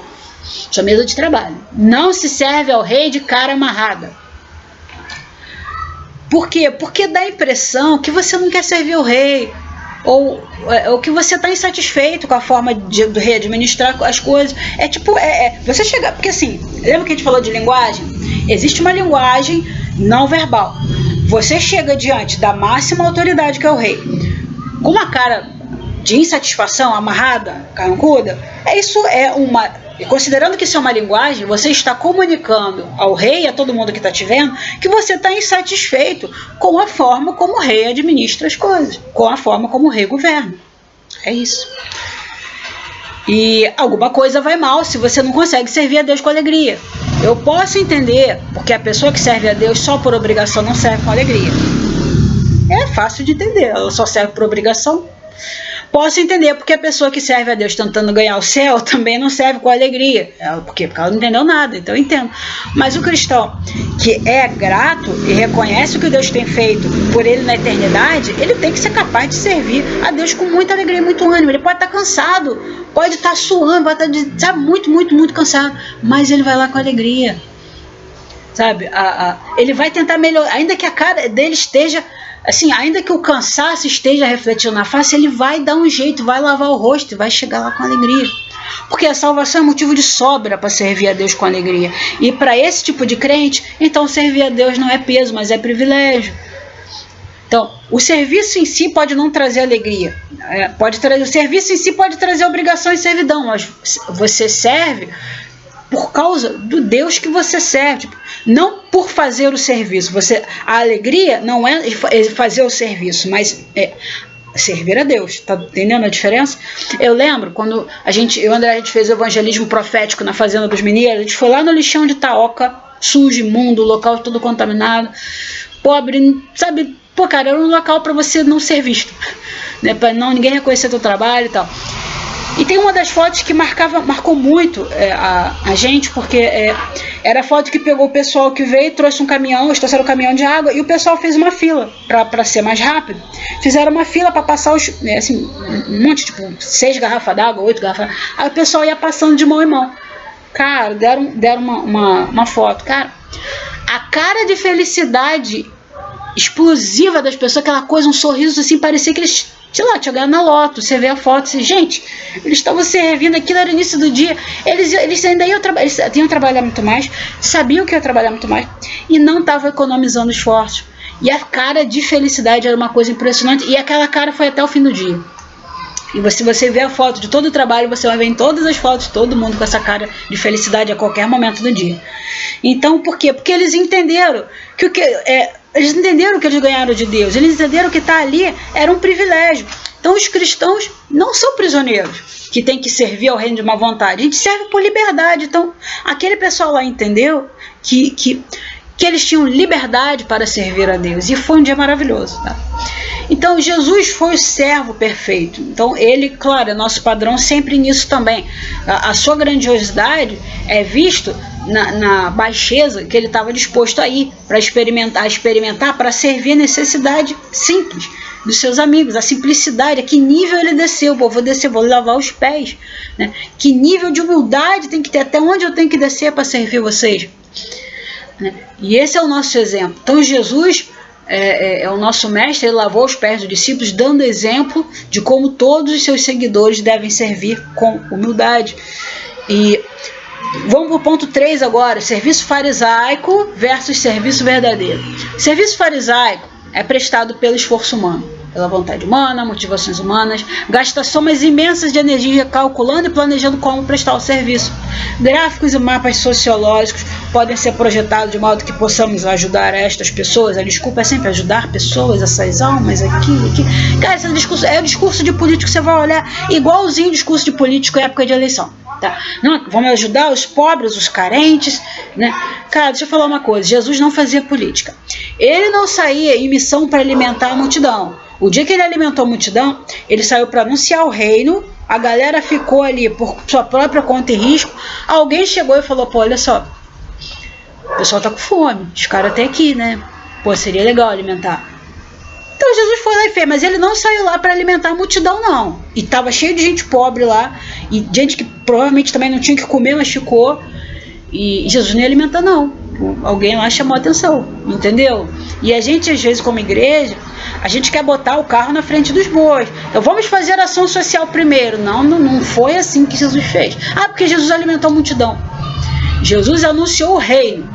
sua mesa de trabalho. Não se serve ao rei de cara amarrada. Por quê? Porque dá a impressão que você não quer servir o rei, ou que você está insatisfeito com a forma do rei administrar as coisas. Você chegar, porque assim, lembra que a gente falou de linguagem? Existe uma linguagem não verbal. Você chega diante da máxima autoridade, que é o rei, com uma cara de insatisfação, amarrada, carrancuda, considerando que isso é uma linguagem, você está comunicando ao rei e a todo mundo que está te vendo que você está insatisfeito com a forma como o rei administra as coisas, com a forma como o rei governa. É isso. E alguma coisa vai mal se você não consegue servir a Deus com alegria. Eu posso entender, porque a pessoa que serve a Deus só por obrigação não serve com alegria. É fácil de entender, ela só serve por obrigação. Posso entender porque a pessoa que serve a Deus tentando ganhar o céu também não serve com alegria. Porque ela não entendeu nada, então eu entendo. Mas o cristão que é grato e reconhece o que Deus tem feito por ele na eternidade, ele tem que ser capaz de servir a Deus com muita alegria, muito ânimo. Ele pode estar cansado, pode estar suando, pode estar, sabe, muito, muito, muito cansado, mas ele vai lá com alegria. Sabe? Ele vai tentar melhorar, ainda que a cara dele esteja assim, ainda que o cansaço esteja refletindo na face, ele vai dar um jeito, vai lavar o rosto e vai chegar lá com alegria. Porque a salvação é motivo de sobra para servir a Deus com alegria. E para esse tipo de crente, então servir a Deus não é peso, mas é privilégio. Então, o serviço em si pode não trazer alegria. O serviço em si pode trazer obrigação e servidão, mas você serve por causa do Deus que você serve, não por fazer o serviço. A alegria não é fazer o serviço, mas é servir a Deus. Tá entendendo a diferença? Eu lembro quando a gente fez o evangelismo profético na Fazenda dos Mineiros. A gente foi lá no lixão de Itaoca, sujo, imundo, local todo contaminado, pobre, sabe? Pô, cara, era um local para você não ser visto, né? Para ninguém reconhecer teu trabalho e tal. E tem uma das fotos que marcou muito a gente, porque era a foto que pegou o pessoal que veio, trouxe um caminhão, eles trouxeram um caminhão de água, e o pessoal fez uma fila para ser mais rápido. Fizeram uma fila para passar assim, um monte, tipo 6 garrafas d'água, 8 garrafas d'água. Aí o pessoal ia passando de mão em mão. Cara, deram uma foto. Cara, a cara de felicidade explosiva das pessoas, aquela coisa, um sorriso assim, parecia que eles, sei lá, tinham ganhado na loto. Você vê a foto assim, gente, eles estavam servindo, aquilo era o início do dia, eles ainda iam trabalhar muito mais, sabiam que iam trabalhar muito mais e não estavam economizando esforço. E a cara de felicidade era uma coisa impressionante, e aquela cara foi até o fim do dia. E se você vê a foto de todo o trabalho, você vai ver em todas as fotos todo mundo com essa cara de felicidade a qualquer momento do dia. Então, por quê? Porque eles entenderam que eles entenderam que eles ganharam de Deus, eles entenderam que estar ali era um privilégio. Então os cristãos não são prisioneiros que tem que servir ao reino de uma vontade, a gente serve por liberdade. Então aquele pessoal lá entendeu que eles tinham liberdade para servir a Deus, e foi um dia maravilhoso, tá? Então Jesus foi o servo perfeito. Então ele, claro, é nosso padrão sempre nisso também. A sua grandiosidade é visto na baixeza que ele estava disposto a ir para experimentar, para servir a necessidade simples dos seus amigos, a simplicidade, a que nível ele desceu. Vou descer, vou lavar os pés, né? Que nível de humildade tem que ter, até onde eu tenho que descer para servir vocês, né? E esse é o nosso exemplo. Então Jesus é o nosso mestre, ele lavou os pés dos discípulos, dando exemplo de como todos os seus seguidores devem servir com humildade. E vamos para o ponto 3 agora, serviço farisaico versus serviço verdadeiro. Serviço farisaico é prestado pelo esforço humano, pela vontade humana, motivações humanas, gasta somas imensas de energia calculando e planejando como prestar o serviço. Gráficos e mapas sociológicos podem ser projetados de modo que possamos ajudar estas pessoas. A desculpa é sempre ajudar pessoas, essas almas aqui. Cara, esse discurso é o discurso de político, você vai olhar igualzinho o discurso de político em época de eleição. Tá? Não, vamos ajudar os pobres, os carentes, né? Cara, deixa eu falar uma coisa, Jesus não fazia política. Ele não saía em missão para alimentar a multidão. O dia que ele alimentou a multidão, ele saiu para anunciar o reino, a galera ficou ali por sua própria conta e risco. Alguém chegou e falou, pô, olha só, o pessoal tá com fome, os caras até aqui, né? Pô, seria legal alimentar. Então Jesus foi lá e fez, mas ele não saiu lá para alimentar a multidão, não. E tava cheio de gente pobre lá, e gente que provavelmente também não tinha que comer, mas ficou. E Jesus não ia alimentar, não. Alguém lá chamou a atenção, entendeu? E a gente, às vezes, como igreja, a gente quer botar o carro na frente dos bois. Então vamos fazer ação social primeiro. Não foi assim que Jesus fez. Porque Jesus alimentou a multidão. Jesus anunciou o reino.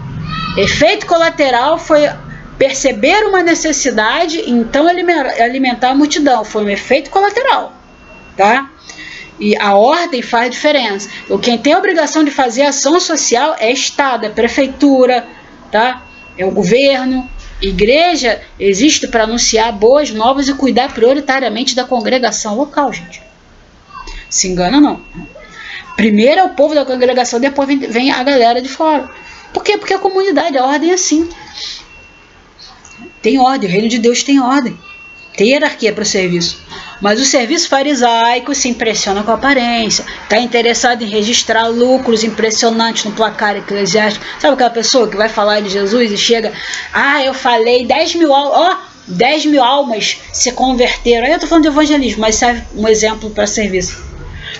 Efeito colateral foi perceber uma necessidade, então alimentar a multidão. Foi um efeito colateral, tá? E a ordem faz diferença. Quem tem a obrigação de fazer ação social é Estado, é prefeitura, tá? É o governo. Igreja existe para anunciar boas novas e cuidar prioritariamente da congregação local, gente. Se engana não. Primeiro é o povo da congregação, depois vem a galera de fora. Por quê? Porque a comunidade, a ordem é assim. Tem ordem, o reino de Deus tem ordem. Tem hierarquia para o serviço. Mas o serviço farisaico se impressiona com a aparência. Está interessado em registrar lucros impressionantes no placar eclesiástico. Sabe aquela pessoa que vai falar de Jesus e chega... eu falei 10 mil almas se converteram. Aí eu estou falando de evangelismo, mas serve um exemplo para serviço.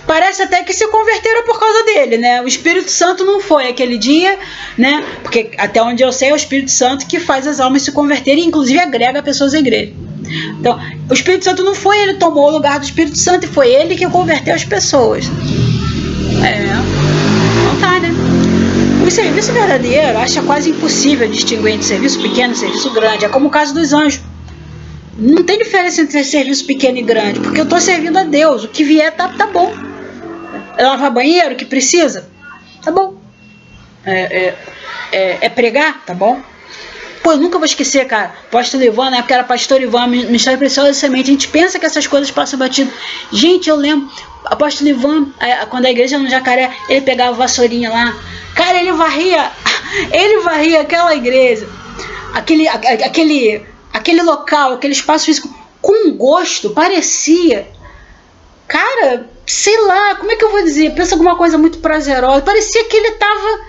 Parece até que se converteram por causa dele, né? O Espírito Santo não foi aquele dia, né? Porque até onde eu sei é o Espírito Santo que faz as almas se converterem e inclusive agrega pessoas à igreja. Então, o Espírito Santo não foi ele tomou o lugar do Espírito Santo, e foi ele que converteu as pessoas. Não tá, né? O serviço verdadeiro acha quase impossível distinguir entre serviço pequeno e serviço grande. É como o caso dos anjos. Não tem diferença entre serviço pequeno e grande, porque eu estou servindo a Deus. O que vier tá bom. É lavar banheiro, o que precisa? Tá bom. É pregar? Tá bom. Pô, eu nunca vou esquecer, cara. Pastor Ivan, na época era Pastor Ivan, Ministério Preciosa Semente. A gente pensa que essas coisas passam batido. Gente, eu lembro, Apóstolo Ivan, quando a igreja no Jacaré, ele pegava a vassourinha lá. Cara, ele varria aquela igreja, aquele local, aquele espaço físico, com gosto, parecia. Cara, sei lá, como é que eu vou dizer? Pensa alguma coisa muito prazerosa. Parecia que ele tava,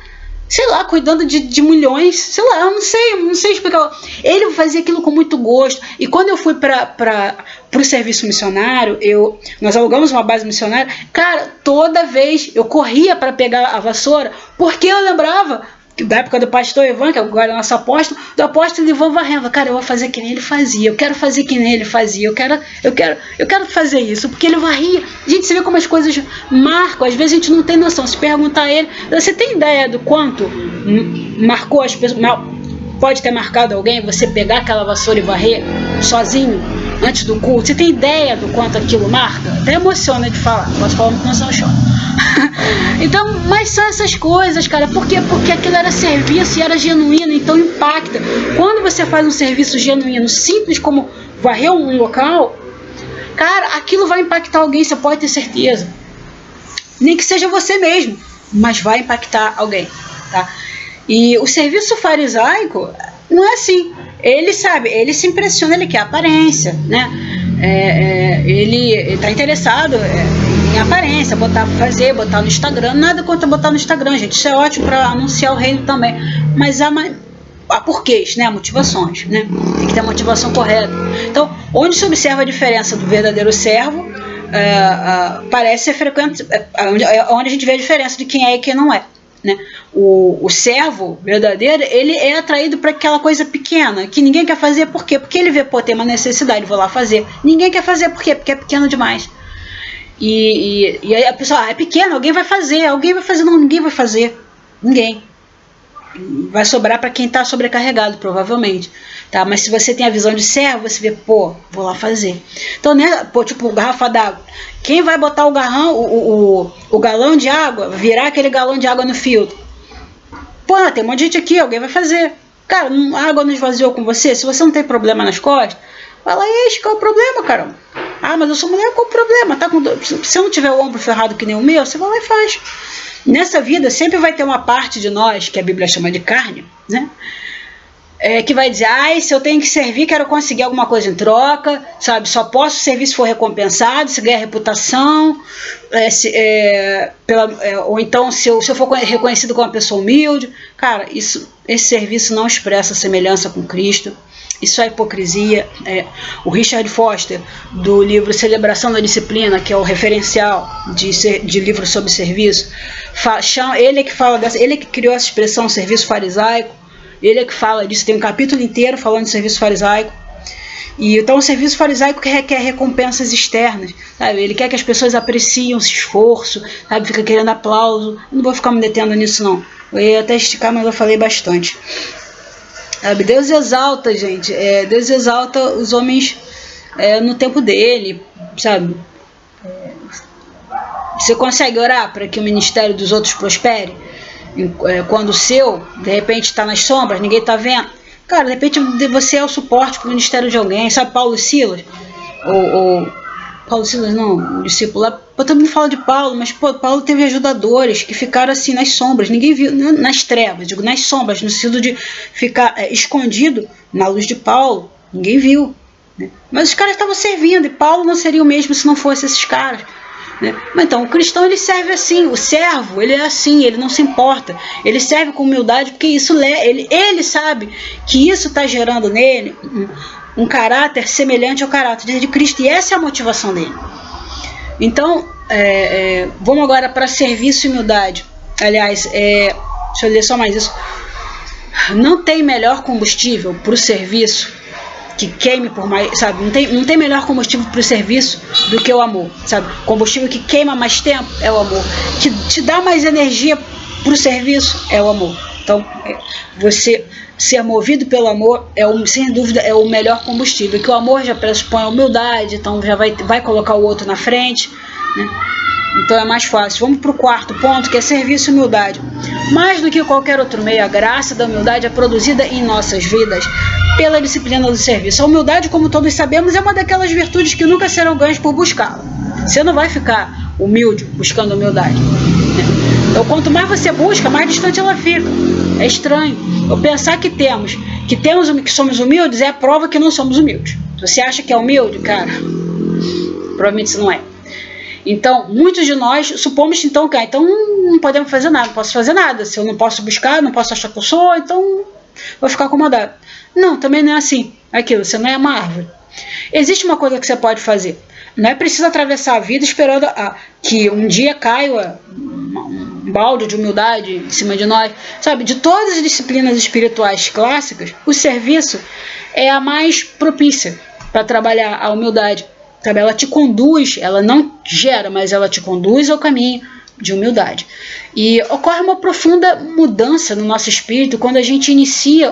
sei lá, cuidando de milhões, sei lá, eu não sei explicar. Ele fazia aquilo com muito gosto. E quando eu fui para o serviço missionário, nós alugamos uma base missionária, cara, toda vez eu corria para pegar a vassoura, porque eu lembrava da época do pastor Ivan, que agora é nosso apóstolo, do apóstolo Ivan varrendo. Cara, eu vou fazer que nem ele fazia, eu quero fazer que nem ele fazia, eu quero fazer isso, porque ele varria. Gente, você vê como as coisas marcam, às vezes a gente não tem noção. Se perguntar a ele, você tem ideia do quanto marcou as pessoas? Pode ter marcado alguém, você pegar aquela vassoura e varrer sozinho antes do culto? Você tem ideia do quanto aquilo marca? Até emociona de falar, posso falar muito, não só choro. Então, mas são essas coisas, cara. Por quê? Porque aquilo era serviço e era genuíno, então impacta. Quando você faz um serviço genuíno, simples como varrer um local, cara, aquilo vai impactar alguém, você pode ter certeza. Nem que seja você mesmo, mas vai impactar alguém, tá? E o serviço farisaico não é assim. Ele sabe, ele se impressiona, ele quer aparência, né? Ele está interessado em aparência, botar no Instagram. Nada contra botar no Instagram, gente. Isso é ótimo para anunciar o reino também. Mas há porquês, né? Motivações, né? Tem que ter a motivação correta. Então, onde se observa a diferença do verdadeiro servo, parece ser frequente, onde a gente vê a diferença de quem é e quem não é. Né? O servo verdadeiro, ele é atraído para aquela coisa pequena que ninguém quer fazer. Por quê? Porque ele vê, pô, tem uma necessidade, vou lá fazer. Ninguém quer fazer, por quê? Porque é pequeno demais. E aí a pessoa, é pequeno, alguém vai fazer. Não, ninguém vai fazer. Ninguém. Vai sobrar para quem está sobrecarregado, provavelmente. Tá? Mas se você tem a visão de servo, você vê, pô, vou lá fazer. Então, né, pô, tipo, garrafa d'água. Quem vai botar o galão de água, virar aquele galão de água no filtro? Pô, tem um monte de gente aqui, alguém vai fazer. Cara, a água não esvaziou com você? Se você não tem problema nas costas, vai lá e enche, qual é o problema, caramba? Ah, mas eu sou mulher, qual o problema? Tá com se eu não tiver o ombro ferrado que nem o meu, você vai lá e faz. Nessa vida sempre vai ter uma parte de nós, que a Bíblia chama de carne, né? Que vai dizer, se eu tenho que servir, quero conseguir alguma coisa em troca, sabe? Só posso servir se for recompensado, se ganhar reputação, ou então se eu for reconhecido como uma pessoa humilde. Cara, esse serviço não expressa semelhança com Cristo. Isso é hipocrisia. O Richard Foster, do livro Celebração da Disciplina, que é o referencial de livro sobre serviço, ele é que criou essa expressão serviço farisaico. Ele é que fala disso, tem um capítulo inteiro falando de serviço farisaico. E então o serviço farisaico requer recompensas externas, sabe? Ele quer que as pessoas apreciem o esforço, sabe? Fica querendo aplauso. Eu não vou ficar me detendo nisso, não. Eu ia até esticar, mas eu falei bastante. Sabe? Deus exalta, gente. Deus exalta os homens no tempo dele, sabe? Você consegue orar para que o ministério dos outros prospere? Quando o seu, de repente, está nas sombras, ninguém está vendo. Cara, de repente você é o suporte para o ministério de alguém. Sabe Paulo e Silas? Paulo e Silas não, o discípulo lá. Todo mundo fala de Paulo, mas Paulo teve ajudadores que ficaram assim nas sombras. Ninguém viu, nas trevas, digo nas sombras, no sentido de ficar escondido na luz de Paulo. Ninguém viu, né? Mas os caras estavam servindo, e Paulo não seria o mesmo se não fosse esses caras. Né? Então o cristão, ele serve assim, o servo, ele é assim, ele não se importa, ele serve com humildade, porque isso ele sabe que isso está gerando nele um caráter semelhante ao caráter de Cristo, e essa é a motivação dele. Então vamos agora para serviço e humildade. Aliás, deixa eu ler só mais isso. Não tem melhor combustível para o serviço que queime por mais, sabe? Não tem melhor combustível para o serviço do que o amor, sabe? Combustível que queima mais tempo é o amor, que te dá mais energia para o serviço é o amor. Então, você ser movido pelo amor sem dúvida é o melhor combustível, que o amor já pressupõe a humildade, então já vai colocar o outro na frente, né? Então é mais fácil. Vamos para o quarto ponto, que é serviço e humildade. Mais do que qualquer outro meio, a graça da humildade é produzida em nossas vidas pela disciplina do serviço. A humildade, como todos sabemos, é uma daquelas virtudes que nunca serão ganhas por buscá-la. Você não vai ficar humilde buscando humildade, né? Então, quanto mais você busca, mais distante ela fica. É estranho. Eu pensar que somos humildes é a prova que não somos humildes. Se você acha que é humilde, cara, provavelmente isso não é. Então, muitos de nós supomos então que então não podemos fazer nada, não posso fazer nada. Se eu não posso buscar, não posso achar que eu sou, então vou ficar acomodado. Não, também não é assim. Aquilo, você não é uma árvore. Existe uma coisa que você pode fazer. Não é preciso atravessar a vida esperando que um dia caia um balde de humildade em cima de nós. Sabe, de todas as disciplinas espirituais clássicas, o serviço é a mais propícia para trabalhar a humildade. Sabe, ela te conduz, ela não gera, mas ela te conduz ao caminho de humildade. E ocorre uma profunda mudança no nosso espírito quando a gente inicia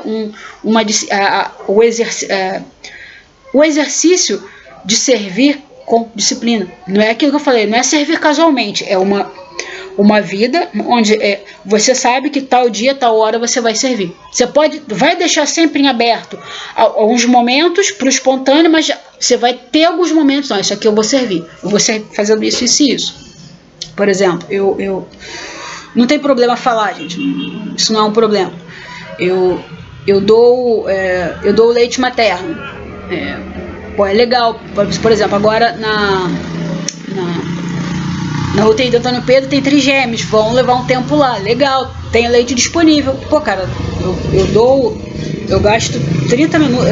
o exercício de servir com disciplina. Não é aquilo que eu falei, não é servir casualmente, é uma vida onde você sabe que tal dia, tal hora você vai servir. Você vai deixar sempre em aberto alguns momentos para o espontâneo, mas você vai ter alguns momentos, não, isso aqui eu vou servir, eu vou fazendo isso e isso. Por exemplo, eu não tem problema falar, gente, isso não é um problema. Eu dou leite materno. É legal, por exemplo, agora na UTI do Antônio Pedro tem trigêmeos, vão levar um tempo lá, legal, tem leite disponível. Pô, cara, eu gasto 30 minutos,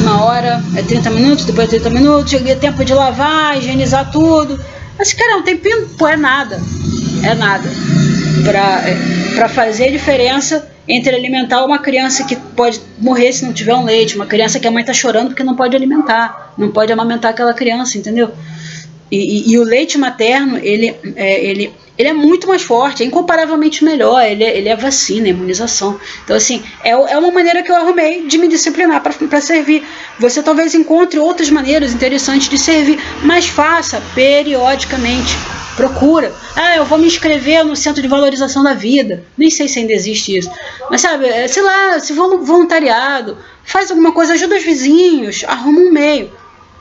uma hora, 30 minutos, depois 30 minutos, cheguei tempo de lavar, higienizar tudo. Mas, cara, um tempinho, pô, é nada para fazer diferença entre alimentar uma criança que pode morrer se não tiver um leite, uma criança que a mãe tá chorando porque não pode alimentar, não pode amamentar aquela criança, entendeu? E o leite materno, ele é muito mais forte, é incomparavelmente melhor, ele é vacina, é imunização. Então, assim, é uma maneira que eu arrumei de me disciplinar para servir. Você talvez encontre outras maneiras interessantes de servir, mas faça periodicamente. Procura. Eu vou me inscrever no Centro de Valorização da Vida. Nem sei se ainda existe isso. Mas, sabe, sei lá, se voluntariado, faz alguma coisa, ajuda os vizinhos, arruma um meio,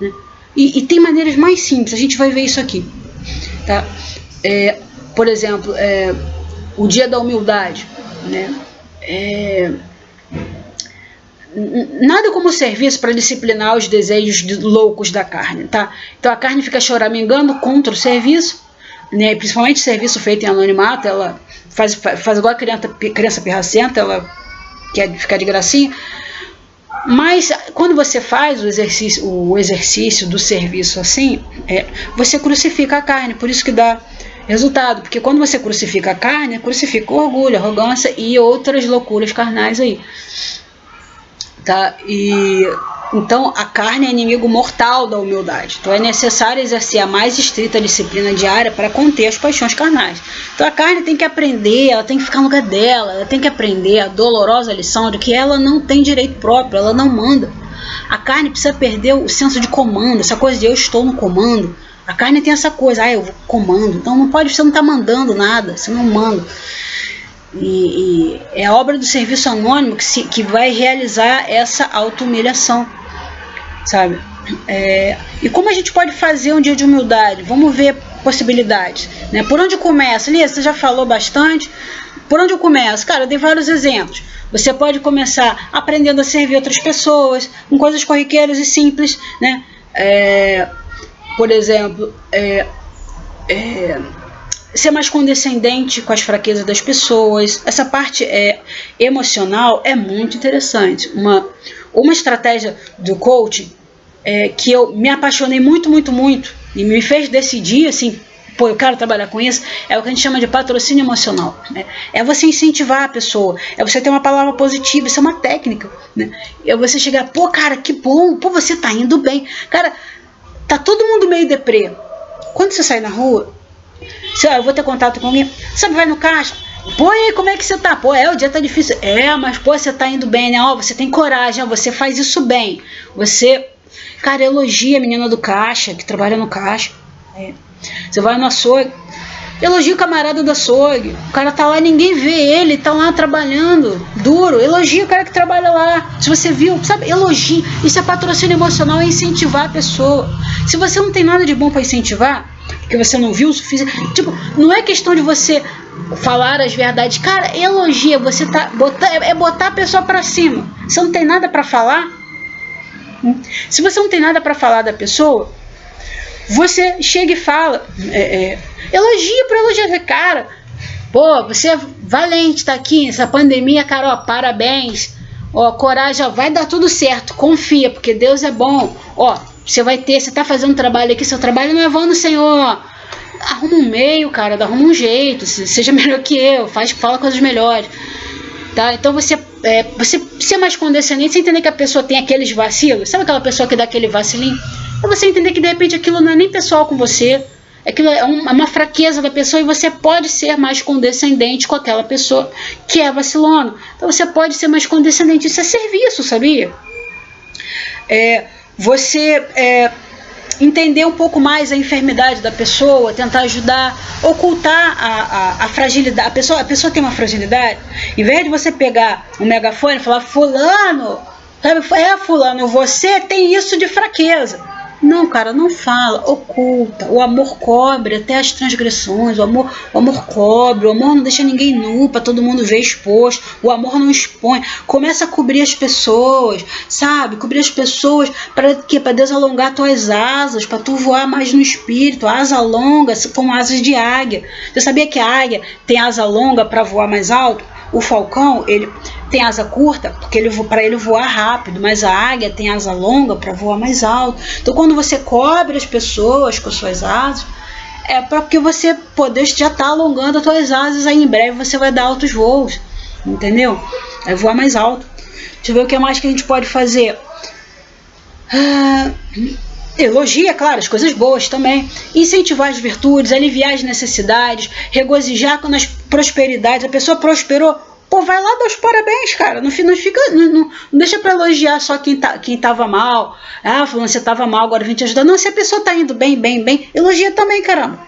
né? E tem maneiras mais simples, a gente vai ver isso aqui, tá? Por exemplo, o dia da humildade, né? Nada como serviço para disciplinar os desejos loucos da carne, tá? Então a carne fica choramingando contra o serviço, né? Principalmente serviço feito em anonimato, ela faz igual a criança pirracenta, ela quer ficar de gracinha. Mas quando você faz o exercício do serviço assim, você crucifica a carne, por isso que dá resultado, porque quando você crucifica a carne, crucifica o orgulho, a arrogância e outras loucuras carnais aí, tá? Então a carne é inimigo mortal da humildade, então é necessário exercer a mais estrita disciplina diária para conter as paixões carnais. Então a carne tem que aprender, ela tem que ficar no lugar dela, ela tem que aprender a dolorosa lição de que ela não tem direito próprio, ela não manda. A carne precisa perder o senso de comando, essa coisa de eu estou no comando. A carne tem essa coisa, eu comando, então você não está mandando nada, você não manda. E é a obra do serviço anônimo que vai realizar essa auto-humilhação, sabe? E como a gente pode fazer um dia de humildade? Vamos ver possibilidades, né? Por onde começa? Lia, você já falou bastante. Por onde eu começo? Cara, eu dei vários exemplos. Você pode começar aprendendo a servir outras pessoas, com coisas corriqueiras e simples, né? Por exemplo, ser mais condescendente com as fraquezas das pessoas. Essa parte emocional é muito interessante. Uma estratégia do coaching que eu me apaixonei muito e me fez decidir assim, pô, eu quero trabalhar com isso, é o que a gente chama de patrocínio emocional, né? É você incentivar a pessoa, é você ter uma palavra positiva, isso é uma técnica, né? É você chegar, pô, cara, que bom, pô, você tá indo bem. Cara, tá todo mundo meio deprê. Quando você sai na rua, eu vou ter contato com alguém, sabe, vai no caixa, pô, e aí, como é que você tá? Pô, o dia tá difícil. Mas, pô, você tá indo bem, né? Ó, você tem coragem, ó, você faz isso bem. Você, cara, elogia a menina do caixa, que trabalha no caixa. Você vai no açougue, elogia o camarada do açougue. O cara tá lá, ninguém vê ele, tá lá trabalhando duro. Elogia o cara que trabalha lá. Se você viu, sabe, elogia. Isso é patrocínio emocional, é incentivar a pessoa. Se você não tem nada de bom pra incentivar, porque você não viu o suficiente, tipo, não é questão de você falar as verdades, cara, elogia, você tá botar a pessoa pra cima. Você não tem nada pra falar. Se você não tem nada pra falar da pessoa, você chega e fala, elogia pra elogiar, cara, pô, você é valente, tá aqui nessa pandemia, cara, ó, parabéns, ó, coragem, ó, vai dar tudo certo, confia, porque Deus é bom, ó, você tá fazendo um trabalho aqui, seu trabalho não é vão no Senhor, ó. Arruma um meio, cara, arruma um jeito, seja melhor que eu, fala coisas melhores, tá? Então você ser mais condescendente, você entender que a pessoa tem aqueles vacilos, sabe aquela pessoa que dá aquele vacilinho? É você entender que de repente aquilo não é nem pessoal com você, aquilo é uma fraqueza da pessoa e você pode ser mais condescendente com aquela pessoa que é vacilona. Então você pode ser mais condescendente, isso é serviço, sabia? Você entender um pouco mais a enfermidade da pessoa, tentar ajudar, ocultar a fragilidade. A pessoa tem uma fragilidade, em vez de você pegar um megafone e falar, fulano, sabe, fulano, você tem isso de fraqueza. Não, cara, não fala, oculta. O amor cobre até as transgressões, o amor cobre, o amor não deixa ninguém nu pra todo mundo ver exposto, o amor não expõe. Começa a cobrir as pessoas, sabe? Cobrir as pessoas para quê? Para Deus alongar tuas asas, para tu voar mais no espírito, asa longa, como asas de águia. Você sabia que a águia tem asa longa para voar mais alto? O falcão, ele tem asa curta para ele voar rápido, mas a águia tem asa longa para voar mais alto. Então, quando você cobre as pessoas com suas asas, é porque você, Deus já está alongando as suas asas, aí em breve você vai dar altos voos, entendeu? Vai voar mais alto. Deixa eu ver o que mais que a gente pode fazer. Elogia, claro, as coisas boas também, incentivar as virtudes, aliviar as necessidades, regozijar nas prosperidades. A pessoa prosperou, pô, vai lá dar os parabéns, cara. Não deixa pra elogiar só quem tava mal. Falando, você tava mal, agora vim te ajudar. Não, se a pessoa tá indo bem, elogia também, caramba.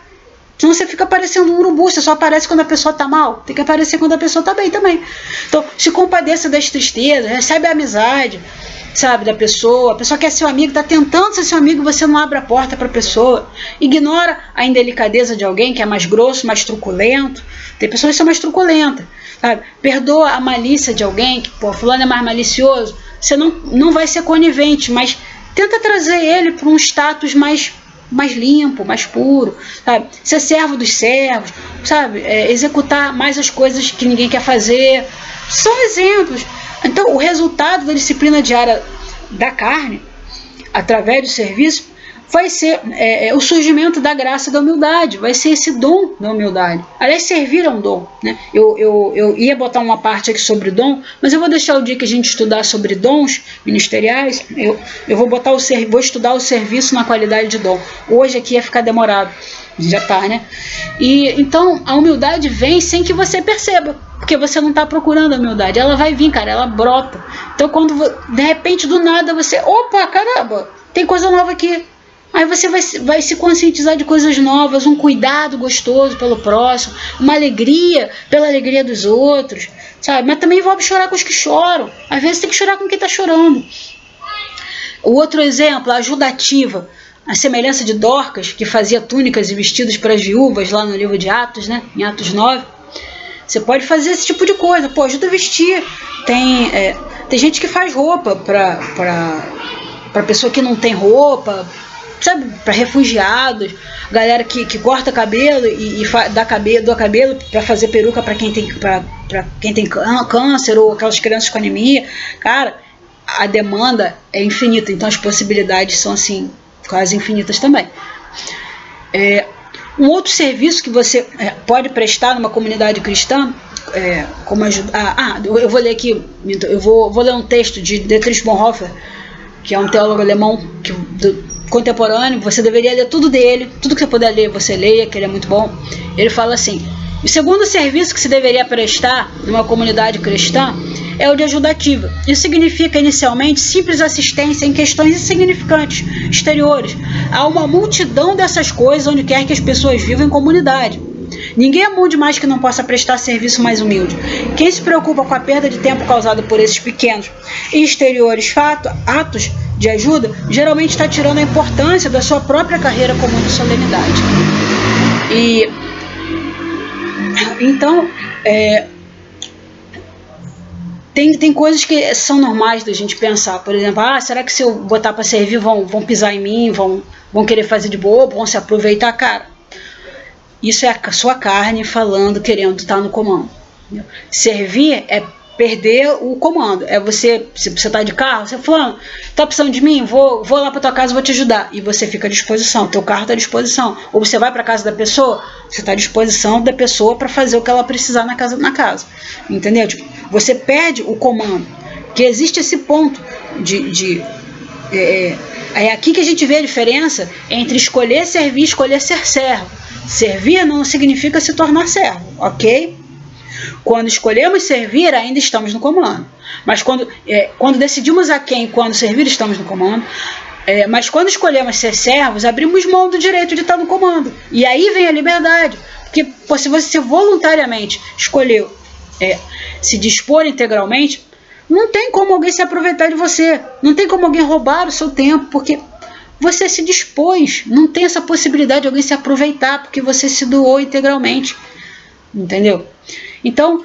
Senão você fica parecendo um urubu, você só aparece quando a pessoa tá mal. Tem que aparecer quando a pessoa tá bem também. Então, se compadeça das tristezas, recebe a amizade, sabe, da pessoa. A pessoa quer ser seu amigo, tá tentando ser seu amigo, você não abre a porta pra pessoa. Ignora a indelicadeza de alguém que é mais grosso, mais truculento. Tem pessoas que são mais truculentas, sabe? Perdoa a malícia de alguém, que, fulano é mais malicioso. Você não vai ser conivente, mas tenta trazer ele para um status mais limpo, mais puro, sabe? Ser servo dos servos, sabe? Executar mais as coisas que ninguém quer fazer. São exemplos. Então, o resultado da disciplina diária da carne, através do serviço, vai ser o surgimento da graça da humildade, vai ser esse dom da humildade. Aliás, servir é um dom, né? Eu ia botar uma parte aqui sobre dom, mas eu vou deixar o dia que a gente estudar sobre dons ministeriais, eu vou estudar o serviço na qualidade de dom. Hoje aqui ia ficar demorado, já tá, né? E então a humildade vem sem que você perceba, porque você não está procurando a humildade, ela vai vir, cara, ela brota. Então quando de repente do nada você, opa, caramba, tem coisa nova aqui. Aí você vai se conscientizar de coisas novas, um cuidado gostoso pelo próximo, uma alegria pela alegria dos outros, sabe? Mas também envolve chorar com os que choram. Às vezes tem que chorar com quem está chorando. O outro exemplo, a ajuda ativa. A semelhança de Dorcas, que fazia túnicas e vestidos para as viúvas lá no livro de Atos, né? Em Atos 9. Você pode fazer esse tipo de coisa. Pô, ajuda a vestir. Tem gente que faz roupa para pessoa que não tem roupa, sabe, para refugiados, galera que corta cabelo e dá cabelo para fazer peruca para quem tem câncer ou aquelas crianças com anemia. Cara, a demanda é infinita, então as possibilidades são assim quase infinitas também. Um outro serviço que você pode prestar numa comunidade cristã, como ajudar. Eu vou ler aqui, eu vou ler um texto de Dietrich Bonhoeffer, que é um teólogo alemão contemporâneo. Você deveria ler tudo dele, tudo que você puder ler, você leia, que ele é muito bom. Ele fala assim: o segundo serviço que se deveria prestar numa comunidade cristã é o de ajuda ativa. Isso significa, inicialmente, simples assistência em questões insignificantes, exteriores. Há uma multidão dessas coisas onde quer que as pessoas vivam em comunidade. Ninguém é bom demais que não possa prestar serviço mais humilde. Quem se preocupa com a perda de tempo causada por esses pequenos e exteriores atos de ajuda, geralmente está tirando a importância da sua própria carreira comum de solenidade. Então, tem coisas que são normais da gente pensar. Por exemplo, será que se eu botar para servir vão pisar em mim, vão querer fazer de bobo, vão se aproveitar? Cara, isso é a sua carne falando, querendo estar no comando. Servir é perder o comando. É você, se você está de carro, você falando, tá precisando de mim? Vou lá para tua casa, vou te ajudar. E você fica à disposição, teu carro está à disposição. Ou você vai para a casa da pessoa, você está à disposição da pessoa para fazer o que ela precisar na casa. Entendeu? Tipo, você perde o comando. Que existe esse ponto é aqui que a gente vê a diferença entre escolher servir e escolher ser servo. Servir não significa se tornar servo, ok? Quando escolhemos servir, ainda estamos no comando. Mas quando decidimos a quem e quando servir, estamos no comando. Mas quando escolhemos ser servos, abrimos mão do direito de estar no comando. E aí vem a liberdade. Porque se você voluntariamente escolheu se dispor integralmente, não tem como alguém se aproveitar de você. Não tem como alguém roubar o seu tempo, porque você se dispôs. Não tem essa possibilidade de alguém se aproveitar, porque você se doou integralmente. Entendeu? Então,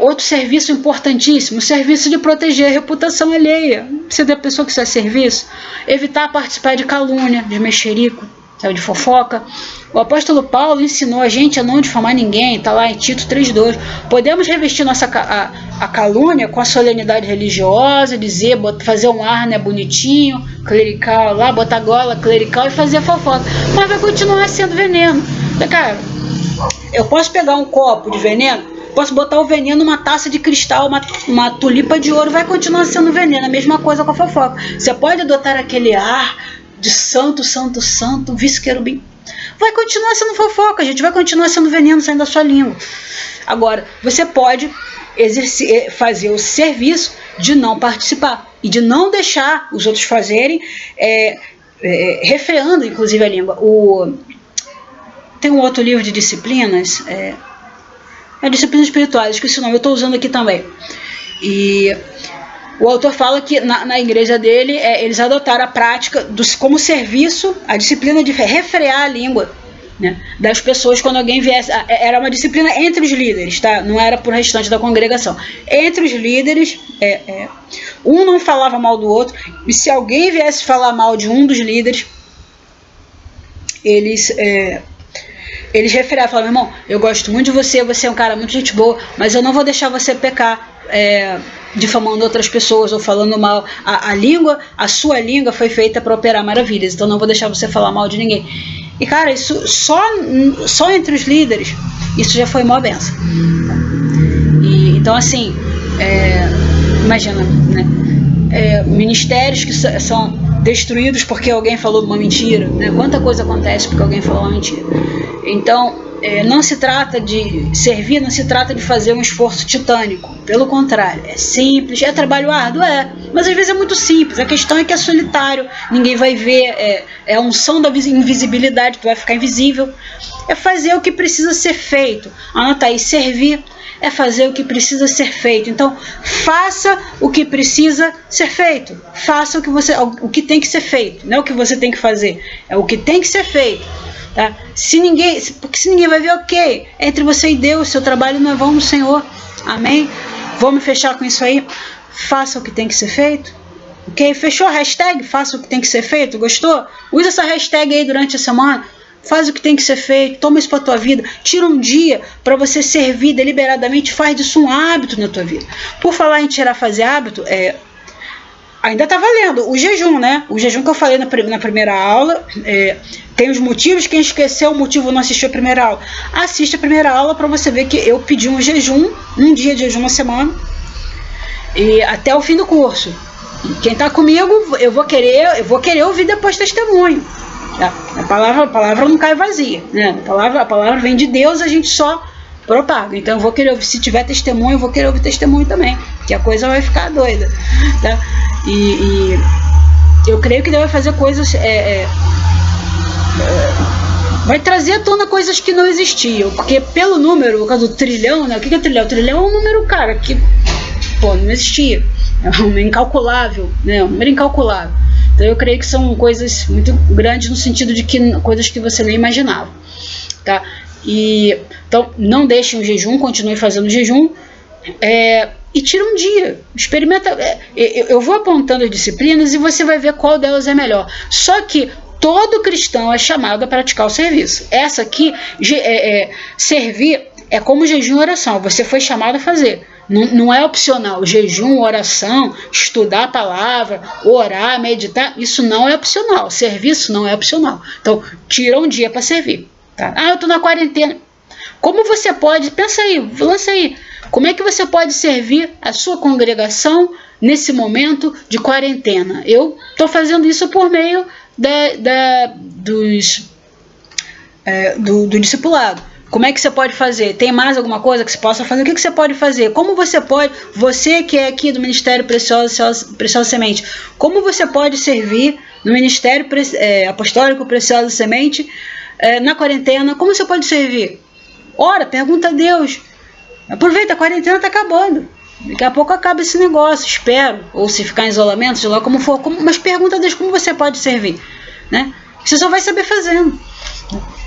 outro serviço importantíssimo, o serviço de proteger a reputação alheia. Você da pessoa que faz serviço, evitar participar de calúnia, de mexerico, de fofoca. O apóstolo Paulo ensinou a gente a não difamar ninguém, está lá em Tito 3,2. Podemos revestir a calúnia com a solenidade religiosa, fazer um ar bonitinho, clerical lá, botar gola clerical e fazer fofoca, mas vai continuar sendo veneno. Cara, eu posso pegar um copo de veneno, posso botar o veneno numa taça de cristal, uma tulipa de ouro, vai continuar sendo veneno. A mesma coisa com a fofoca. Você pode adotar aquele ar de santo, vice-querubim, vai continuar sendo fofoca, gente, vai continuar sendo veneno saindo da sua língua. Agora, você pode fazer o serviço de não participar e de não deixar os outros fazerem, refreando inclusive a língua. Tem um outro livro de disciplinas, disciplinas espirituais, esqueci o nome, eu estou usando aqui também. E o autor fala que na igreja dele, eles adotaram a prática como serviço, a disciplina de refrear a língua, né, das pessoas quando alguém viesse. Era uma disciplina entre os líderes, tá? Não era para o restante da congregação. Entre os líderes, um não falava mal do outro, e se alguém viesse falar mal de um dos líderes, eles referiam, falavam: irmão, eu gosto muito de você é um cara muito gente boa, mas eu não vou deixar você pecar difamando outras pessoas ou falando mal. A sua língua foi feita para operar maravilhas, então não vou deixar você falar mal de ninguém. E cara, isso só entre os líderes, isso já foi uma benção. Então assim, imagina, né? Ministérios que são destruídos porque alguém falou uma mentira, né? Quanta coisa acontece porque alguém falou uma mentira. Então, não se trata de servir, não se trata de fazer um esforço titânico. Pelo contrário, é simples, é trabalho árduo, mas às vezes é muito simples. A questão é que é solitário, ninguém vai ver, é a unção da invisibilidade, tu vai ficar invisível. É fazer o que precisa ser feito. Anota aí, servir é fazer o que precisa ser feito. Então, faça o que precisa ser feito. Faça o que tem que ser feito. Não é o que você tem que fazer, é o que tem que ser feito. Tá? Porque se ninguém vai ver, ok, entre você e Deus, seu trabalho não é vão no Senhor. Amém? Vamos fechar com isso aí. Faça o que tem que ser feito. Ok? Fechou a hashtag? Faça o que tem que ser feito. Gostou? Usa essa hashtag aí durante a semana. Faz o que tem que ser feito, toma isso para a tua vida, tira um dia para você servir deliberadamente, faz disso um hábito na tua vida. Por falar em fazer hábito, ainda tá valendo o jejum, né? O jejum que eu falei na primeira aula, tem os motivos. Quem esqueceu o motivo, não assistiu a primeira aula, assiste a primeira aula para você ver que eu pedi um jejum, um dia de jejum na semana, e até o fim do curso. E quem tá comigo, eu vou querer ouvir depois testemunho. Tá? A palavra não cai vazia, né? A palavra vem de Deus, a gente só propaga. Então eu vou querer ouvir, se tiver testemunho, eu vou querer ouvir testemunho também, que a coisa vai ficar doida, tá? E eu creio que Deus vai fazer coisas, vai trazer à tona coisas que não existiam, porque pelo número, por causa do trilhão, né? O que é trilhão? O trilhão é um número, cara, que não existia, é um número incalculável, né? Um número incalculável. Então eu creio que são coisas muito grandes no sentido de que coisas que você nem imaginava, tá? Então não deixem o jejum, continue fazendo o jejum, e tira um dia, experimenta. Eu vou apontando as disciplinas e você vai ver qual delas é melhor. Só que todo cristão é chamado a praticar o serviço. Essa aqui, servir, é como jejum e oração, você foi chamado a fazer. Não é opcional. Jejum, oração, estudar a palavra, orar, meditar, isso não é opcional. Serviço não é opcional. Então, tira um dia para servir. Tá? Eu estou na quarentena. Como você pode, pensa aí, lança aí, como é que você pode servir a sua congregação nesse momento de quarentena? Eu estou fazendo isso por meio do discipulado. Como é que você pode fazer? Tem mais alguma coisa que você possa fazer? O que você pode fazer? Como você pode, você que é aqui do Ministério Preciosa Semente, como você pode servir no Ministério Apostólico Preciosa Semente na quarentena? Como você pode servir? Ora, pergunta a Deus. Aproveita, a quarentena está acabando. Daqui a pouco acaba esse negócio, espero. Ou se ficar em isolamento, sei lá como for. Mas pergunta a Deus como você pode servir, né? Você só vai saber fazendo.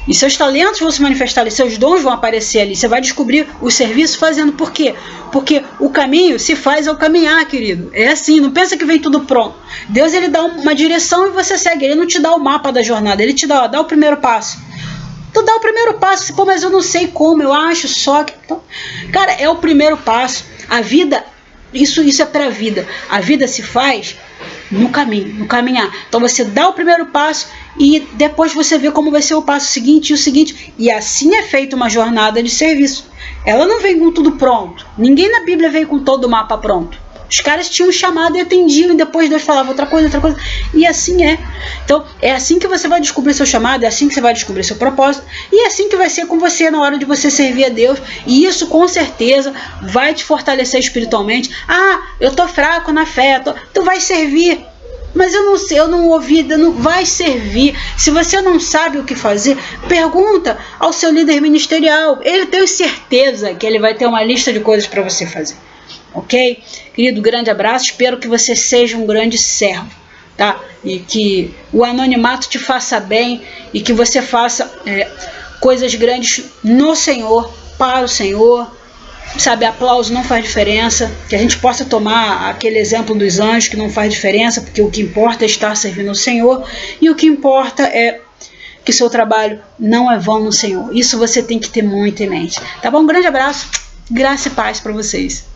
E seus talentos vão se manifestar ali, seus dons vão aparecer ali. Você vai descobrir o serviço fazendo. Por quê? Porque o caminho se faz ao caminhar, querido. É assim, não pensa que vem tudo pronto. Deus, ele dá uma direção e você segue. Ele não te dá o mapa da jornada, ele te dá o primeiro passo. Tu dá o primeiro passo, pô, mas eu não sei como, eu acho só que... Então, cara, é o primeiro passo. A vida, isso é pra vida. A vida se faz no caminho, no caminhar. Então você dá o primeiro passo e depois você vê como vai ser o passo seguinte e o seguinte. E assim é feita uma jornada de serviço. Ela não vem com tudo pronto. Ninguém na Bíblia veio com todo o mapa pronto. Os caras tinham chamado e atendiam, e depois Deus falava outra coisa. E assim é. Então, é assim que você vai descobrir seu chamado, é assim que você vai descobrir seu propósito, e é assim que vai ser com você na hora de você servir a Deus. E isso, com certeza, vai te fortalecer espiritualmente. Eu tô fraco na fé, tu vai servir. Mas eu não sei, eu não ouvi, não vai servir. Se você não sabe o que fazer, pergunta ao seu líder ministerial. Ele tem certeza que ele vai ter uma lista de coisas para você fazer. Ok? Querido, grande abraço. Espero que você seja um grande servo, tá? E que o anonimato te faça bem e que você faça coisas grandes no Senhor, para o Senhor. Sabe, aplauso não faz diferença. Que a gente possa tomar aquele exemplo dos anjos, que não faz diferença, porque o que importa é estar servindo o Senhor, e o que importa é que seu trabalho não é vão no Senhor. Isso você tem que ter muito em mente. Tá bom? Um grande abraço, graça e paz para vocês.